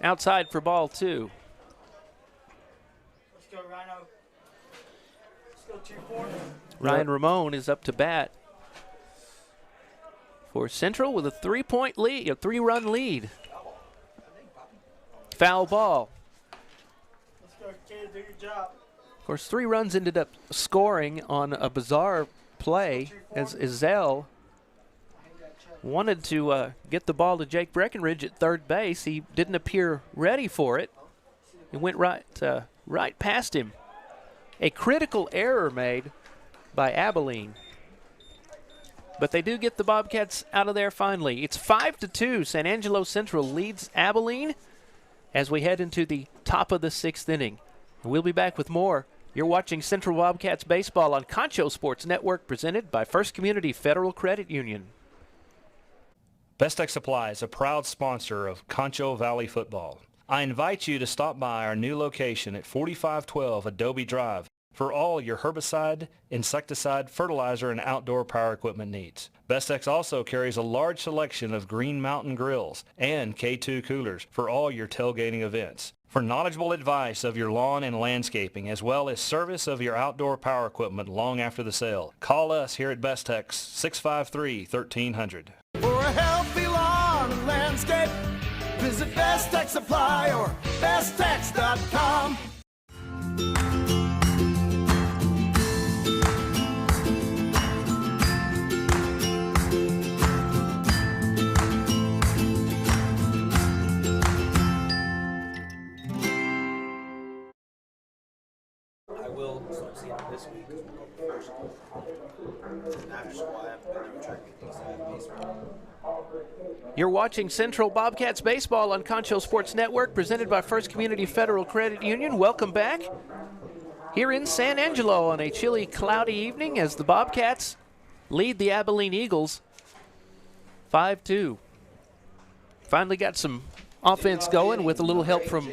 Outside for ball 2. Let's go, Rhino. Let's go 2-4. Ryan Ramon is up to bat for Central with a 3-point lead, a 3-run lead. Foul ball. Let's go, kid. Do your job. Of course, 3 runs ended up scoring on a bizarre play as Ezell wanted to get the ball to Jake Breckenridge at third base. He didn't appear ready for it. He went right past him. A critical error made by Abilene. But they do get the Bobcats out of there finally. It's 5-2. San Angelo Central leads Abilene as we head into the top of the 6th inning. We'll be back with more. You're You're watching Central Bobcats baseball on Concho Sports Network, presented by First Community Federal Credit Union. Best Tech Supply is a proud sponsor of Concho Valley football. I invite you to stop by our new location at 4512 Adobe Drive for all your herbicide, insecticide, fertilizer, and outdoor power equipment needs. Bestex also carries a large selection of Green Mountain grills and K2 coolers for all your tailgating events. For knowledgeable advice of your lawn and landscaping, as well as service of your outdoor power equipment long after the sale, call us here at Bestex 653-1300. For a healthy lawn and landscape, visit Best Tech Supply or besttech.com. I will start seeing them this week because we'll go first. And after school, I haven't been there track meet things. I have baseball. You're watching Central Bobcats baseball on Concho Sports Network, presented by First Community Federal Credit Union. Welcome back here in San Angelo on a chilly, cloudy evening as the Bobcats lead the Abilene Eagles 5-2. Finally got some offense going with a little help from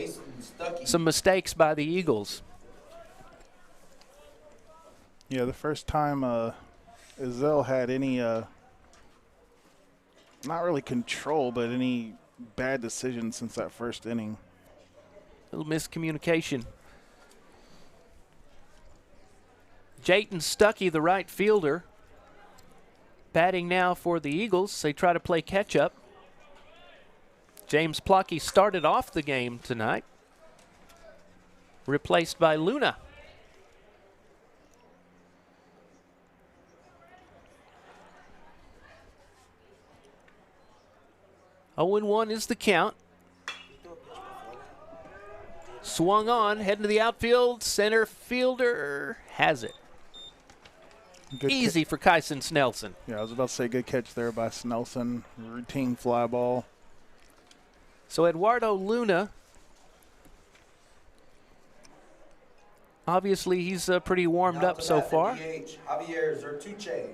some mistakes by the Eagles. Yeah, the first time Izell had any, not really control, but any bad decisions since that first inning. A little miscommunication. Jayton Stuckey, the right fielder, batting now for the Eagles. They try to play catch-up. James Plocky started off the game tonight, replaced by Luna. Oh, 0-1 is the count. Swung on, heading to the outfield. Center fielder has it. Good Easy for Kyson Snelson. Yeah, I was about to say good catch there by Snelson. Routine fly ball. So Eduardo Luna, obviously he's pretty warmed up so far. Javier Zertuche.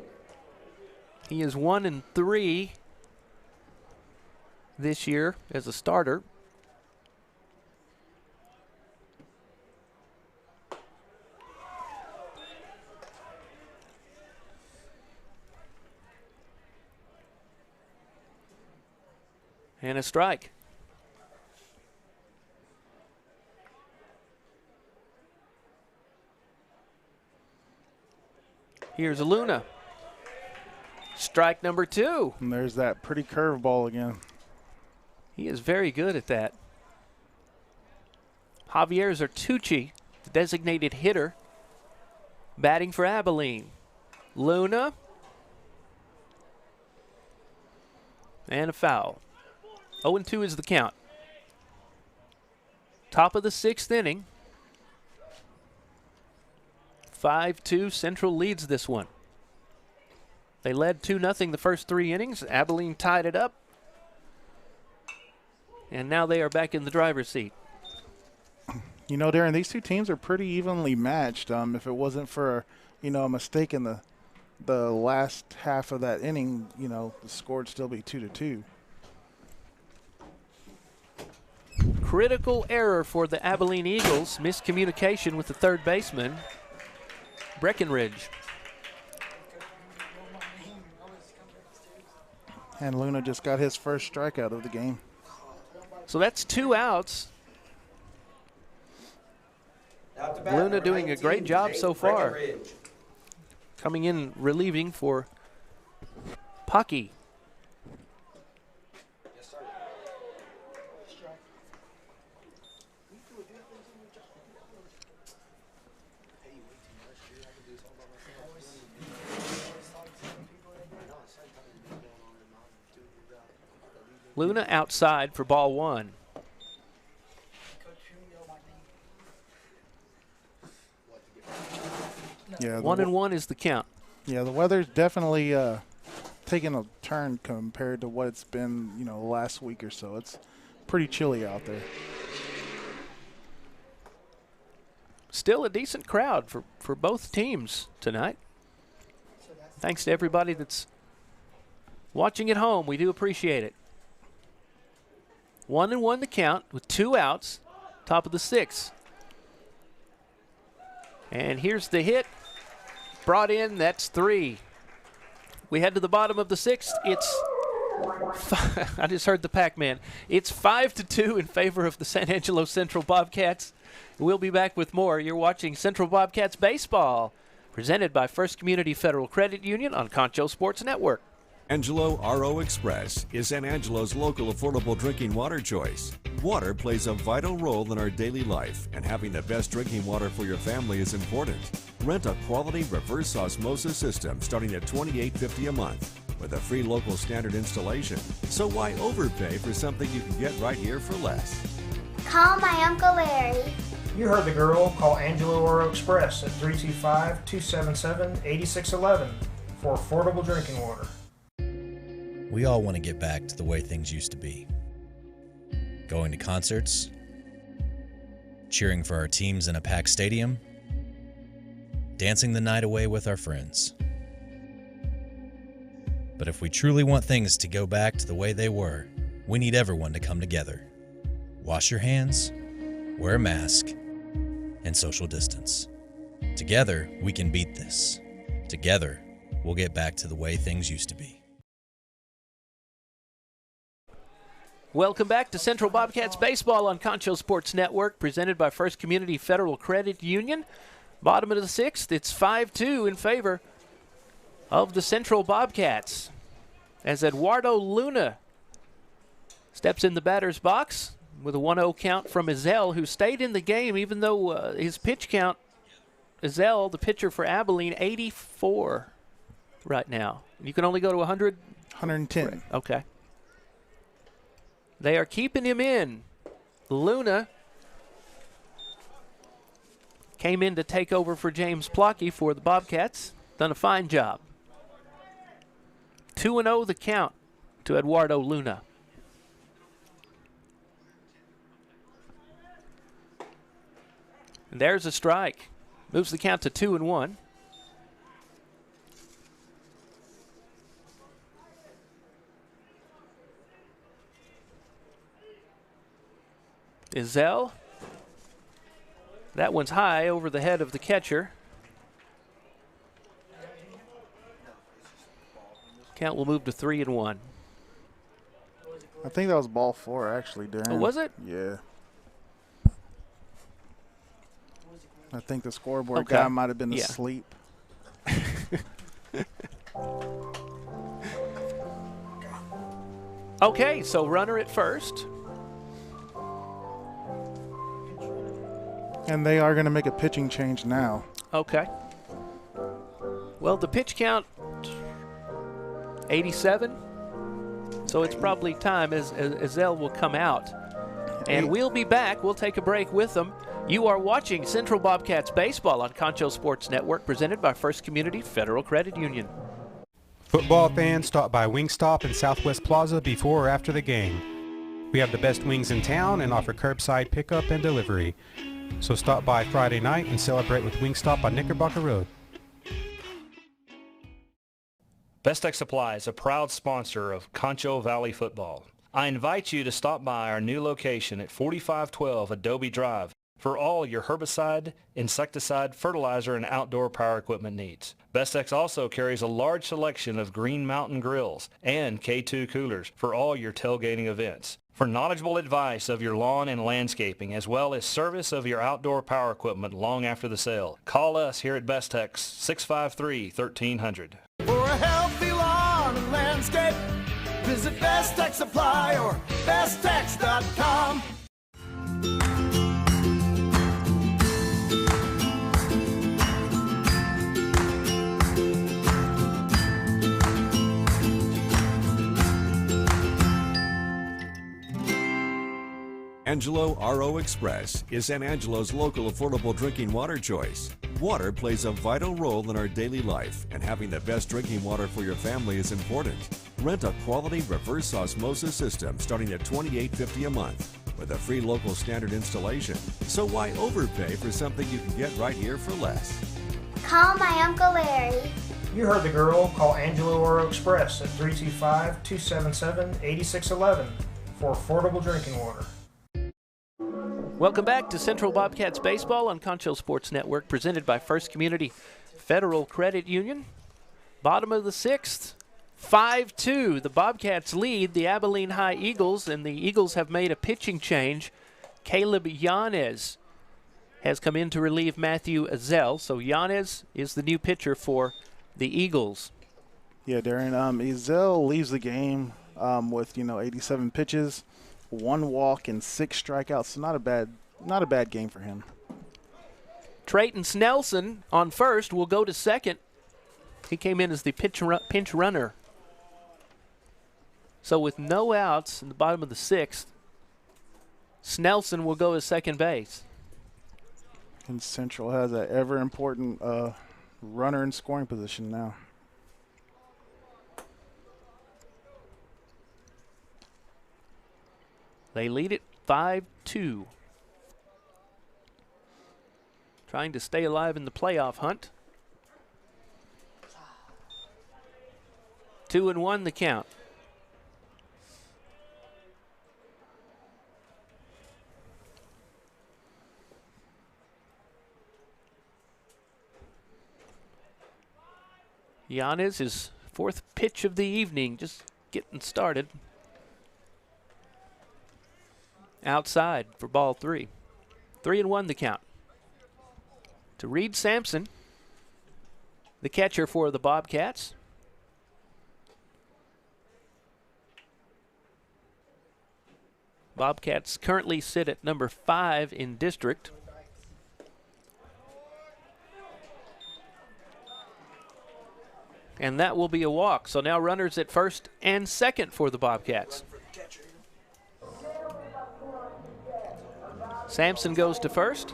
He is 1-3 this year as a starter. And a strike. Here's a Luna. Strike number 2. And there's that pretty curveball again. He is very good at that. Javier Zertuche, the designated hitter, batting for Abilene. Luna. And a foul. 0-2 is the count. Top of the 6th inning. 5-2, Central leads this one. They led 2-0 the first 3 innings. Abilene tied it up. And now they are back in the driver's seat. You know, Darren, these two teams are pretty evenly matched. If it wasn't for, a mistake in the last half of that inning, the score would still be 2-2. Critical error for the Abilene Eagles. Miscommunication with the third baseman, Breckenridge. And Luna just got his first strikeout of the game. So that's 2 outs. Luna doing a great job so far. Coming in relieving for Pocky. Luna outside for ball 1. Yeah, 1-1 is the count. Yeah, the weather's definitely taking a turn compared to what it's been, the last week or so. It's pretty chilly out there. still a decent crowd for both teams tonight. Thanks to everybody that's watching at home. We do appreciate it. 1-1 the count with 2 outs, top of the 6th. And here's the hit. Brought in, that's 3. We head to the bottom of the 6th. It's I just heard the Pac-Man. It's 5-2 in favor of the San Angelo Central Bobcats. We'll be back with more. You're watching Central Bobcats Baseball, presented by First Community Federal Credit Union on Concho Sports Network. Angelo RO Express is San Angelo's local affordable drinking water choice. Water plays a vital role in our daily life, and having the best drinking water for your family is important. Rent a quality reverse osmosis system starting at $28.50 a month with a free local standard installation. So why overpay for something you can get right here for less? Call my Uncle Larry. You heard the girl. Call Angelo RO Express at 325-277-8611 for affordable drinking water. We all want to get back to the way things used to be. Going to concerts, cheering for our teams in a packed stadium, dancing the night away with our friends. But if we truly want things to go back to the way they were, we need everyone to come together. Wash your hands, wear a mask, and social distance. Together, we can beat this. Together, we'll get back to the way things used to be. Welcome back to Central Bobcats Baseball on Concho Sports Network, presented by First Community Federal Credit Union. Bottom of the 6th, it's 5-2 in favor of the Central Bobcats, as Eduardo Luna steps in the batter's box with a 1-0 count from Angelo, who stayed in the game even though his pitch count, Angelo, the pitcher for Abilene, 84 right now. You can only go to 100? 110. Okay. They are keeping him in. Luna came in to take over for James Plocky for the Bobcats. Done a fine job. 2-0 the count to Eduardo Luna. And there's a strike. Moves the count to 2-1. Angelo. That one's high over the head of the catcher. Count will move to 3-1. I think that was ball 4, actually, Darren. Oh, was it? Yeah. I think the scoreboard guy might have been asleep. Okay, so runner at first. And they are going to make a pitching change now. Okay. Well, the pitch count, 87. So it's probably time as Angelo will come out. And we'll be back. We'll take a break with them. You are watching Central Bobcats Baseball on Concho Sports Network, presented by First Community Federal Credit Union. Football fans, stop by Wingstop in Southwest Plaza before or after the game. We have the best wings in town and offer curbside pickup and delivery. So stop by Friday night and celebrate with Wingstop on Knickerbocker Road. Best Tech Supply is a proud sponsor of Concho Valley Football. I invite you to stop by our new location at 4512 Adobe Drive for all your herbicide, insecticide, fertilizer, and outdoor power equipment needs. Bestex also carries a large selection of Green Mountain grills and K2 coolers for all your tailgating events. For knowledgeable advice of your lawn and landscaping, as well as service of your outdoor power equipment long after the sale, call us here at Bestex, 653-1300. For a healthy lawn and landscape, visit Best Tech Supply or besttech.com. Angelo RO Express is San Angelo's local affordable drinking water choice. Water plays a vital role in our daily life, and having the best drinking water for your family is important. Rent a quality reverse osmosis system starting at $28.50 a month with a free local standard installation. So why overpay for something you can get right here for less? Call my Uncle Larry. You heard the girl. Call Angelo Oro Express at 325-277-8611 for affordable drinking water. Welcome back to Central Bobcats Baseball on Concho Sports Network, presented by First Community Federal Credit Union. Bottom of the sixth, 5-2. The Bobcats lead the Abilene High Eagles, and the Eagles have made a pitching change. Caleb Yanez has come in to relieve Matthew Azell, so Yanez is the new pitcher for the Eagles. Yeah, Darren, Azell leaves the game with 87 pitches, 1 walk, and 6 strikeouts. So not a bad game for him. Trayton Snelson on first will go to second. He came in as the pinch runner. So with no outs in the bottom of the sixth, Snelson will go to second base. And Central has an ever important runner in scoring position now. They lead it 5-2. Trying to stay alive in the playoff hunt. 2-1 the count. Yanez, his 4th pitch of the evening, just getting started. Outside for ball 3. 3-1 the count. To Reed Sampson, the catcher for the Bobcats. Bobcats currently sit at number 5 in district. And that will be a walk. So now runners at first and second for the Bobcats. Sampson goes to first.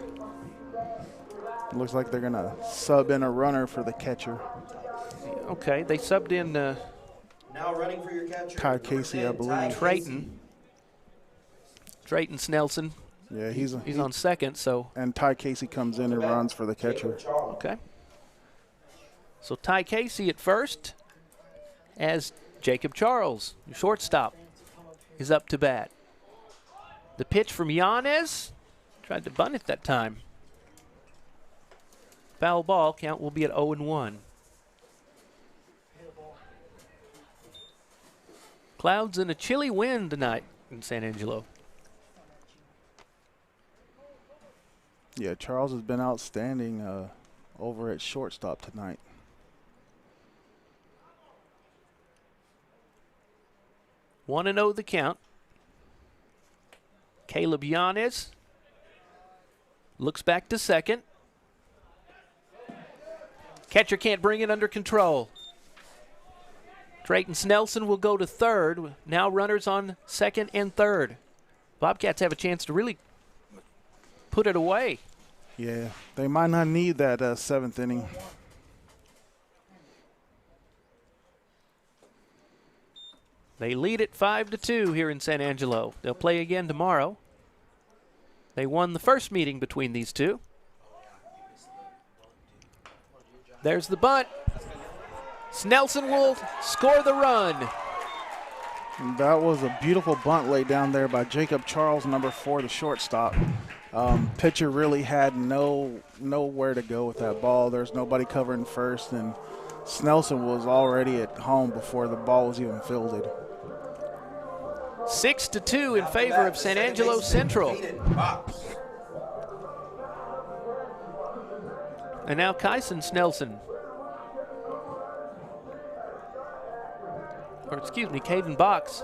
Looks like they're going to sub in a runner for the catcher. Okay, they subbed in Now running for your catcher, Ty Casey, I believe. Trayton Snelson. Yeah, he's on second, so. And Ty Casey comes in and runs for the catcher. Okay. So Ty Casey at first, as Jacob Charles, shortstop, is up to bat. The pitch from Yanez, tried to bunt it that time. Foul ball, count will be at 0-1. Clouds and a chilly wind tonight in San Angelo. Yeah, Charles has been outstanding over at shortstop tonight. One and 0 the count. Caleb Yanez looks back to second. Catcher can't bring it under control. Trayton Snelson will go to third. Now runners on second and third. Bobcats have a chance to really put it away. Yeah, they might not need that 7th inning. They lead it 5-2 here in San Angelo. They'll play again tomorrow. They won the first meeting between these two. There's the bunt. Snelson will score the run. And that was a beautiful bunt laid down there by Jacob Charles, number 4, the shortstop. Pitcher really had nowhere to go with that ball. There's nobody covering first, and Snelson was already at home before the ball was even fielded. 6-2 in favor of San Angelo Central. And now Kyson Snelson. Or excuse me, Caden Box.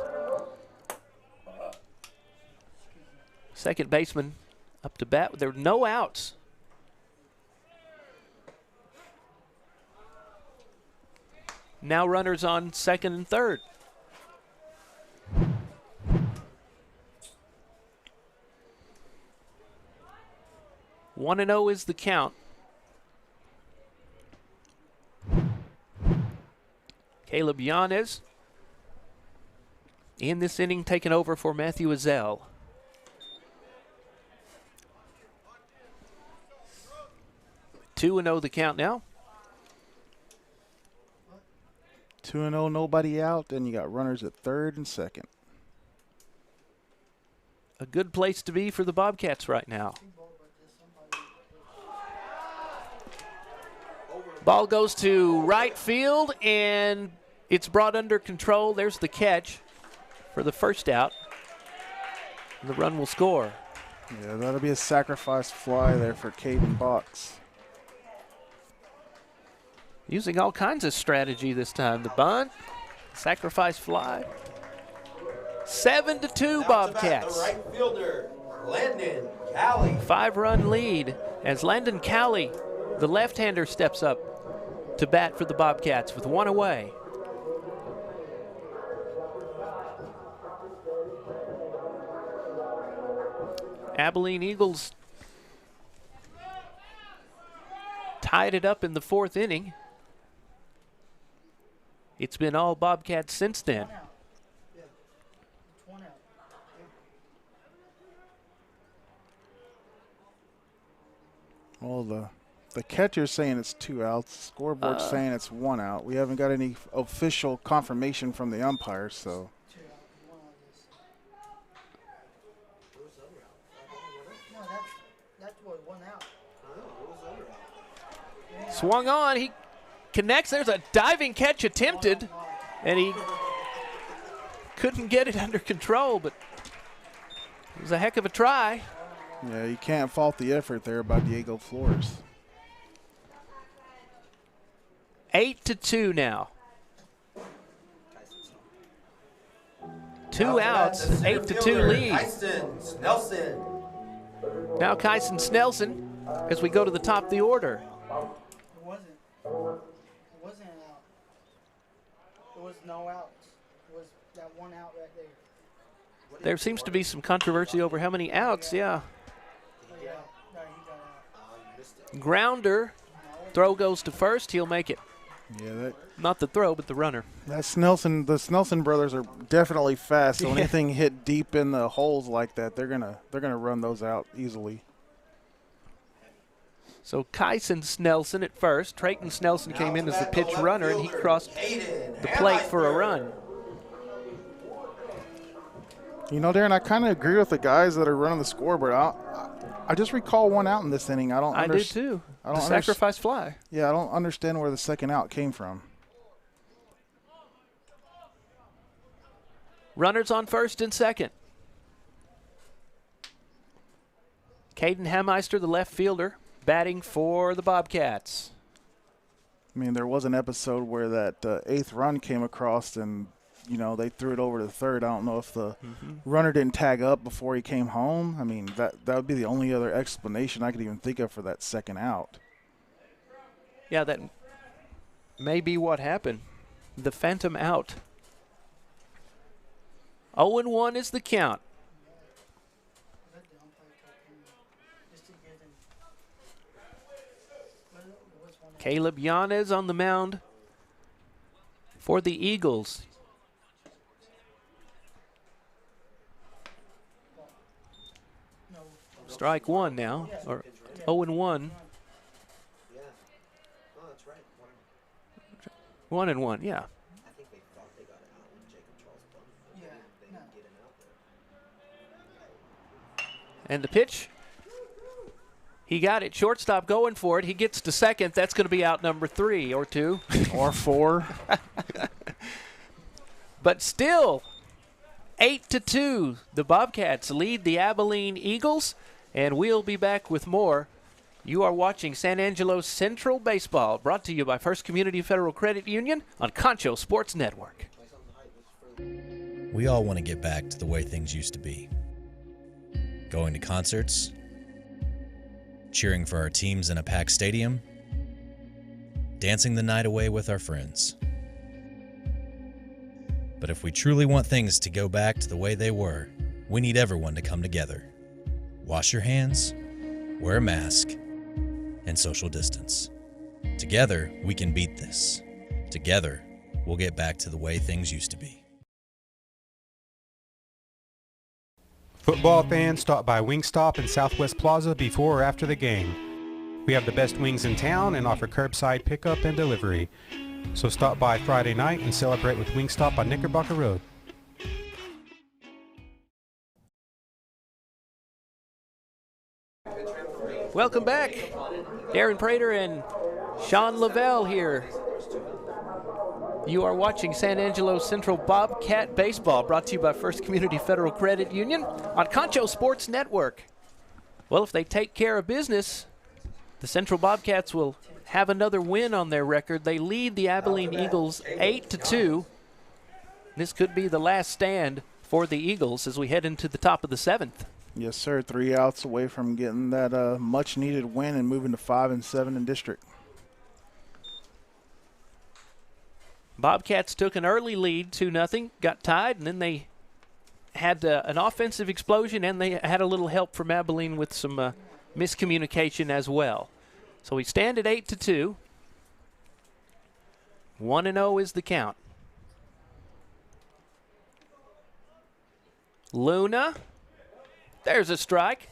Second baseman up to bat. There are no outs. Now runners on second and third. One and 0 is the count. Caleb Yanez in this inning taking over for Matthew Azell. 2-0 the count now. 2-0, nobody out. Then you got runners at third and second. A good place to be for the Bobcats right now. Ball goes to right field, and it's brought under control. There's the catch for the first out. And the run will score. Yeah, that'll be a sacrifice fly there for Caden Box. Using all kinds of strategy this time. The bunt, sacrifice fly. 7-2 Bobcats. The right fielder, Landon Cali. 5-run lead as Landon Cali, the left-hander, steps up to bat for the Bobcats with one away. Abilene Eagles tied it up in the 4th inning. It's been all Bobcats since then. Well, the catcher's saying it's 2 outs. Scoreboard's saying it's 1 out. We haven't got any official confirmation from the umpires, so. Swung on, he connects. There's a diving catch attempted, and he couldn't get it under control, but it was a heck of a try. Yeah, you can't fault the effort there by Diego Flores. 8-2 now. 2 outs, 8-2 lead. Kyson Snelson. Now Kyson Snelson as we go to the top of the order. It wasn't an out. There was no outs. It was that 1 out right there. There seems to be some controversy over how many outs, yeah. Yeah, no, he got out. Grounder, throw goes to first, he'll make it. Yeah, Not the throw, but the runner. That's Snelson. The Snelson brothers are definitely fast. So anything hit deep in the holes like that, they're gonna run those out easily. So Kyson Snelson at first. Trayton Snelson came in as the pitch runner, and he crossed the plate for a run. You know, Darren, I kind of agree with the guys that are running the scoreboard. I just recall 1 out in this inning. I do too. The sacrifice fly. Yeah, I don't understand where the second out came from. Runners on first and second. Caden Hammeister, the left fielder, batting for the Bobcats. I mean, there was an episode where that 8th run came across and, you know, they threw it over to third. I don't know if the runner didn't tag up before he came home. I mean, that would be the only other explanation I could even think of for that second out. Yeah, that may be what happened. The phantom out. 0-1 is the count. Caleb Yanez on the mound for the Eagles. Strike 1 now, or 0-1. 1-1, yeah. And the pitch, he got it. Shortstop going for it. He gets to second. That's going to be out number 3 or 2. Or 4. But still, 8-2. The Bobcats lead the Abilene Eagles, and we'll be back with more. You are watching San Angelo Central Baseball, brought to you by First Community Federal Credit Union on Concho Sports Network. We all want to get back to the way things used to be. Going to concerts, cheering for our teams in a packed stadium, dancing the night away with our friends. But if we truly want things to go back to the way they were, we need everyone to come together. Wash your hands, wear a mask, and social distance. Together, we can beat this. Together, we'll get back to the way things used to be. Football fans, stop by Wingstop in Southwest Plaza before or after the game. We have the best wings in town and offer curbside pickup and delivery. So stop by Friday night and celebrate with Wingstop on Knickerbocker Road. Welcome back. Darren Prater and Sean Lavelle here. You are watching San Angelo Central Bobcat Baseball, brought to you by First Community Federal Credit Union on Concho Sports Network. Well, if they take care of business, the Central Bobcats will have another win on their record. They lead the Abilene Eagles 8-2. This could be the last stand for the Eagles as we head into the top of the 7th. Yes, sir. 3 outs away from getting that much-needed win and moving to 5-7 in district. Bobcats took an early lead, 2-0, got tied, and then they had an offensive explosion, and they had a little help from Abilene with some miscommunication as well. So we stand at 8-2. 1-0 is the count. Luna. There's a strike.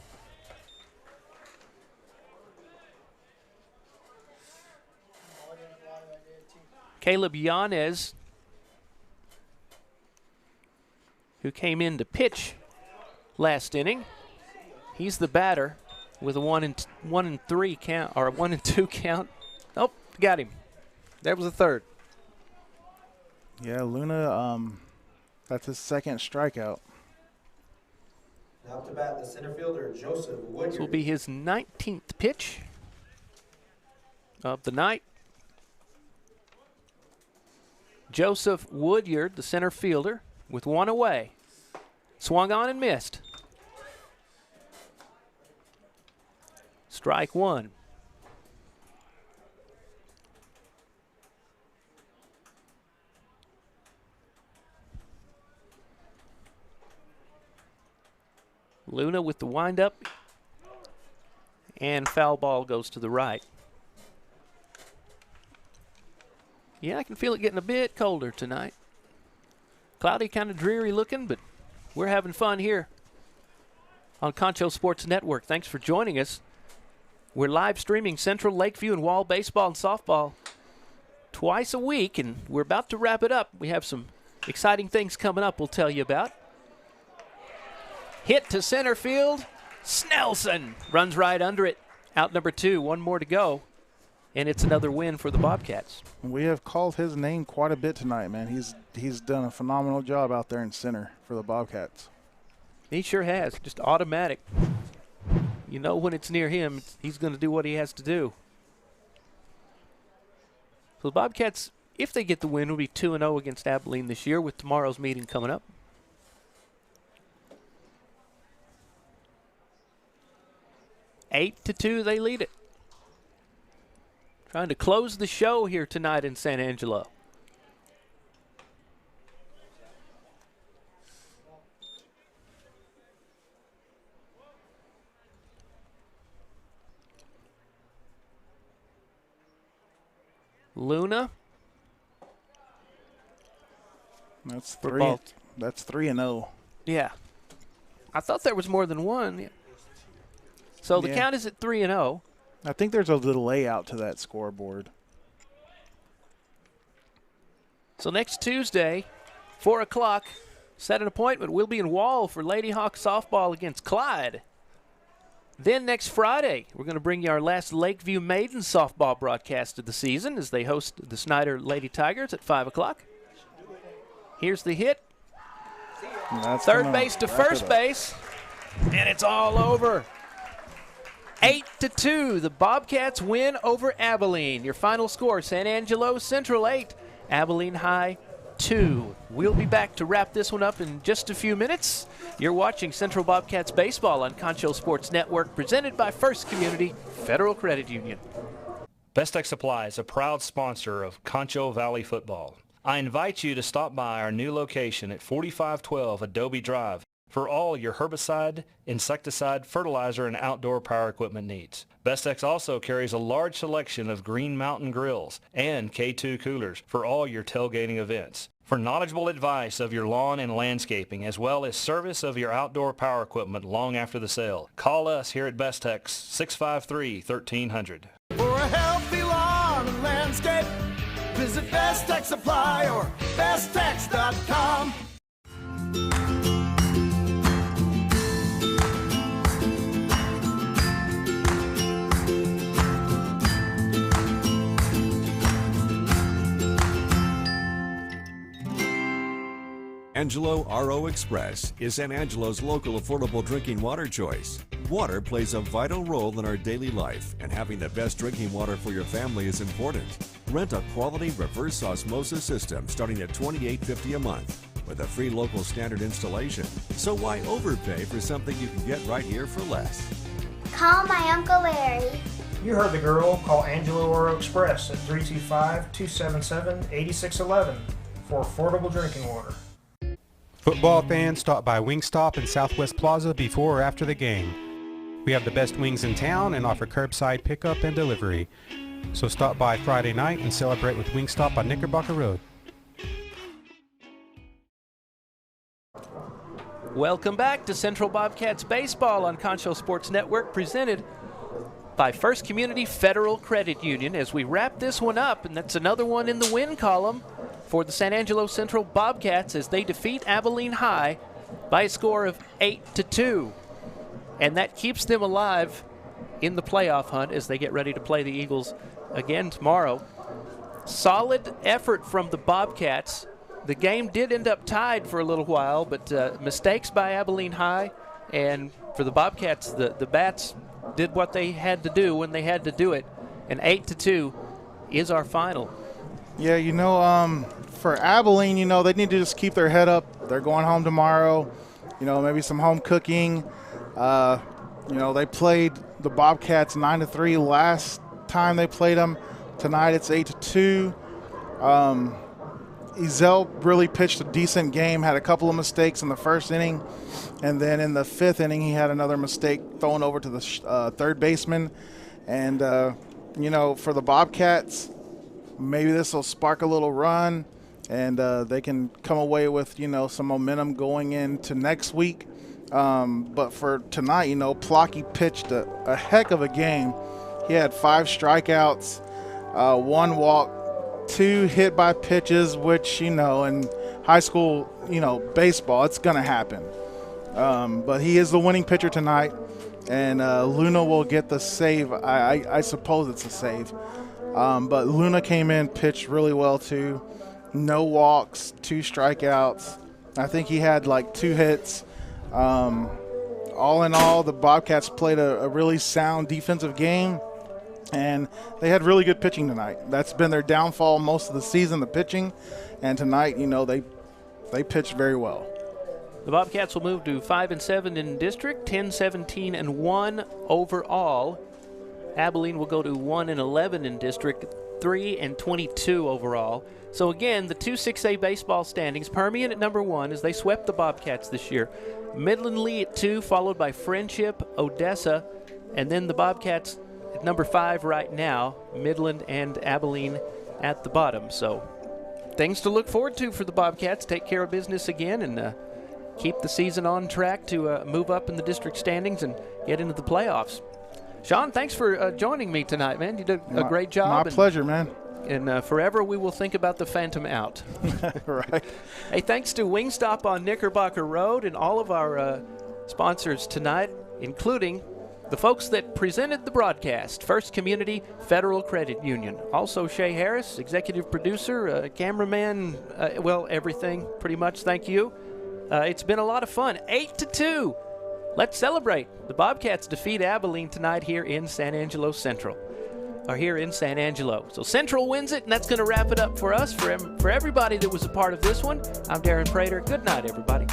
Caleb Yanez, who came in to pitch last inning. He's the batter with a 1-3 count, or a 1-2 count. Oh, got him. There was a third. Yeah, Luna, that's his second strikeout. Now up to bat, the center fielder, Joseph Woodyard. This will be his 19th pitch of the night. Joseph Woodyard, the center fielder, with one away. Swung on and missed. Strike one. Luna with the windup, and foul ball goes to the right. Yeah, I can feel it getting a bit colder tonight. Cloudy, kind of dreary looking, but we're having fun here on Concho Sports Network. Thanks for joining us. We're live streaming Central, Lakeview, and Wall baseball and softball twice a week, and we're about to wrap it up. We have some exciting things coming up we'll tell you about. Hit to center field. Snelson runs right under it. Out number 2, one more to go. And it's another win for the Bobcats. We have called his name quite a bit tonight, man. He's done a phenomenal job out there in center for the Bobcats. He sure has. Just automatic. You know when it's near him, he's going to do what he has to do. So the Bobcats, if they get the win, will be 2-0 against Abilene this year with tomorrow's meeting coming up. Eight to 2, they lead it. Trying to close the show here tonight in San Angelo. Luna. That's 3. That's 3-0. Yeah. I thought there was more than one. Yeah. So the count is at 3-0. I think there's a little layout to that scoreboard. So next Tuesday, 4 o'clock, set an appointment. We'll be in Wall for Lady Hawk softball against Clyde. Then next Friday, we're going to bring you our last Lakeview Maidens softball broadcast of the season as they host the Snyder Lady Tigers at 5 o'clock. Here's the hit. Third base to first base, and it's all over. 8-2, the Bobcats win over Abilene. Your final score, San Angelo Central 8, Abilene High 2. We'll be back to wrap this one up in just a few minutes. You're watching Central Bobcats Baseball on Concho Sports Network, presented by First Community Federal Credit Union. Best Tech Supply is a proud sponsor of Concho Valley Football. I invite you to stop by our new location at 4512 Adobe Drive for all your herbicide, insecticide, fertilizer, and outdoor power equipment needs. Bestex also carries a large selection of Green Mountain grills and K2 coolers for all your tailgating events. For knowledgeable advice of your lawn and landscaping, as well as service of your outdoor power equipment long after the sale, call us here at Best Tech's 653-1300. For a healthy lawn and landscape, visit Best Tech Supply or besttechs.com. Angelo RO Express is San Angelo's local affordable drinking water choice. Water plays a vital role in our daily life, and having the best drinking water for your family is important. Rent a quality reverse osmosis system starting at $28.50 a month with a free local standard installation. So why overpay for something you can get right here for less? Call my Uncle Larry. You heard the girl. Call Angelo Oro Express at 325-277-8611 for affordable drinking water. Football fans, stop by Wingstop in Southwest Plaza before or after the game. We have the best wings in town and offer curbside pickup and delivery. So stop by Friday night and celebrate with Wingstop on Knickerbocker Road. Welcome back to Central Bobcats Baseball on Concho Sports Network, presented by First Community Federal Credit Union, as we wrap this one up, and that's another one in the win column for the San Angelo Central Bobcats as they defeat Abilene High by a score of 8-2. And that keeps them alive in the playoff hunt as they get ready to play the Eagles again tomorrow. Solid effort from the Bobcats. The game did end up tied for a little while, but mistakes by Abilene High, and for the Bobcats, the Bats did what they had to do when they had to do it, and 8-2 is our final. Yeah, for Abilene, they need to just keep their head up. They're going home tomorrow. Maybe some home cooking. They played the Bobcats 9-3 last time they played them. Tonight it's 8-2. Ezel really pitched a decent game, had a couple of mistakes in the first inning, and then in the fifth inning he had another mistake thrown over to the third baseman. And, for the Bobcats, maybe this will spark a little run, and they can come away with, some momentum going into next week. But for tonight, Plocky pitched a heck of a game. He had 5 strikeouts, 1 walk, 2 hit by pitches, which, in high school, baseball, it's going to happen. But he is the winning pitcher tonight, and Luna will get the save. I suppose it's a save. But Luna came in, pitched really well too. No walks, 2 strikeouts. I think he had 2 hits. All in all, the Bobcats played a really sound defensive game, and they had really good pitching tonight. That's been their downfall most of the season, the pitching. And tonight, they pitched very well. The Bobcats will move to 5-7 in district, 10-17-1 overall. Abilene will go to 1-11 in district, 3-22 overall. So again, the 2-6A baseball standings, Permian at number 1 as they swept the Bobcats this year. Midland Lee at 2, followed by Friendship, Odessa, and then the Bobcats at number 5 right now, Midland and Abilene at the bottom. So things to look forward to for the Bobcats. Take care of business again and keep the season on track to move up in the district standings and get into the playoffs. Sean, thanks for joining me tonight, man. You did a great job. My pleasure, man. And forever we will think about the Phantom out. Right. Hey, thanks to Wingstop on Knickerbocker Road and all of our sponsors tonight, including the folks that presented the broadcast, First Community Federal Credit Union. Also Shay Harris, executive producer, cameraman, everything pretty much. Thank you. It's been a lot of fun. 8-2. Let's celebrate. The Bobcats defeat Abilene tonight here in San Angelo Central. Or here in San Angelo. So Central wins it, and that's going to wrap it up for us. For everybody that was a part of this one, I'm Darren Prater. Good night, everybody.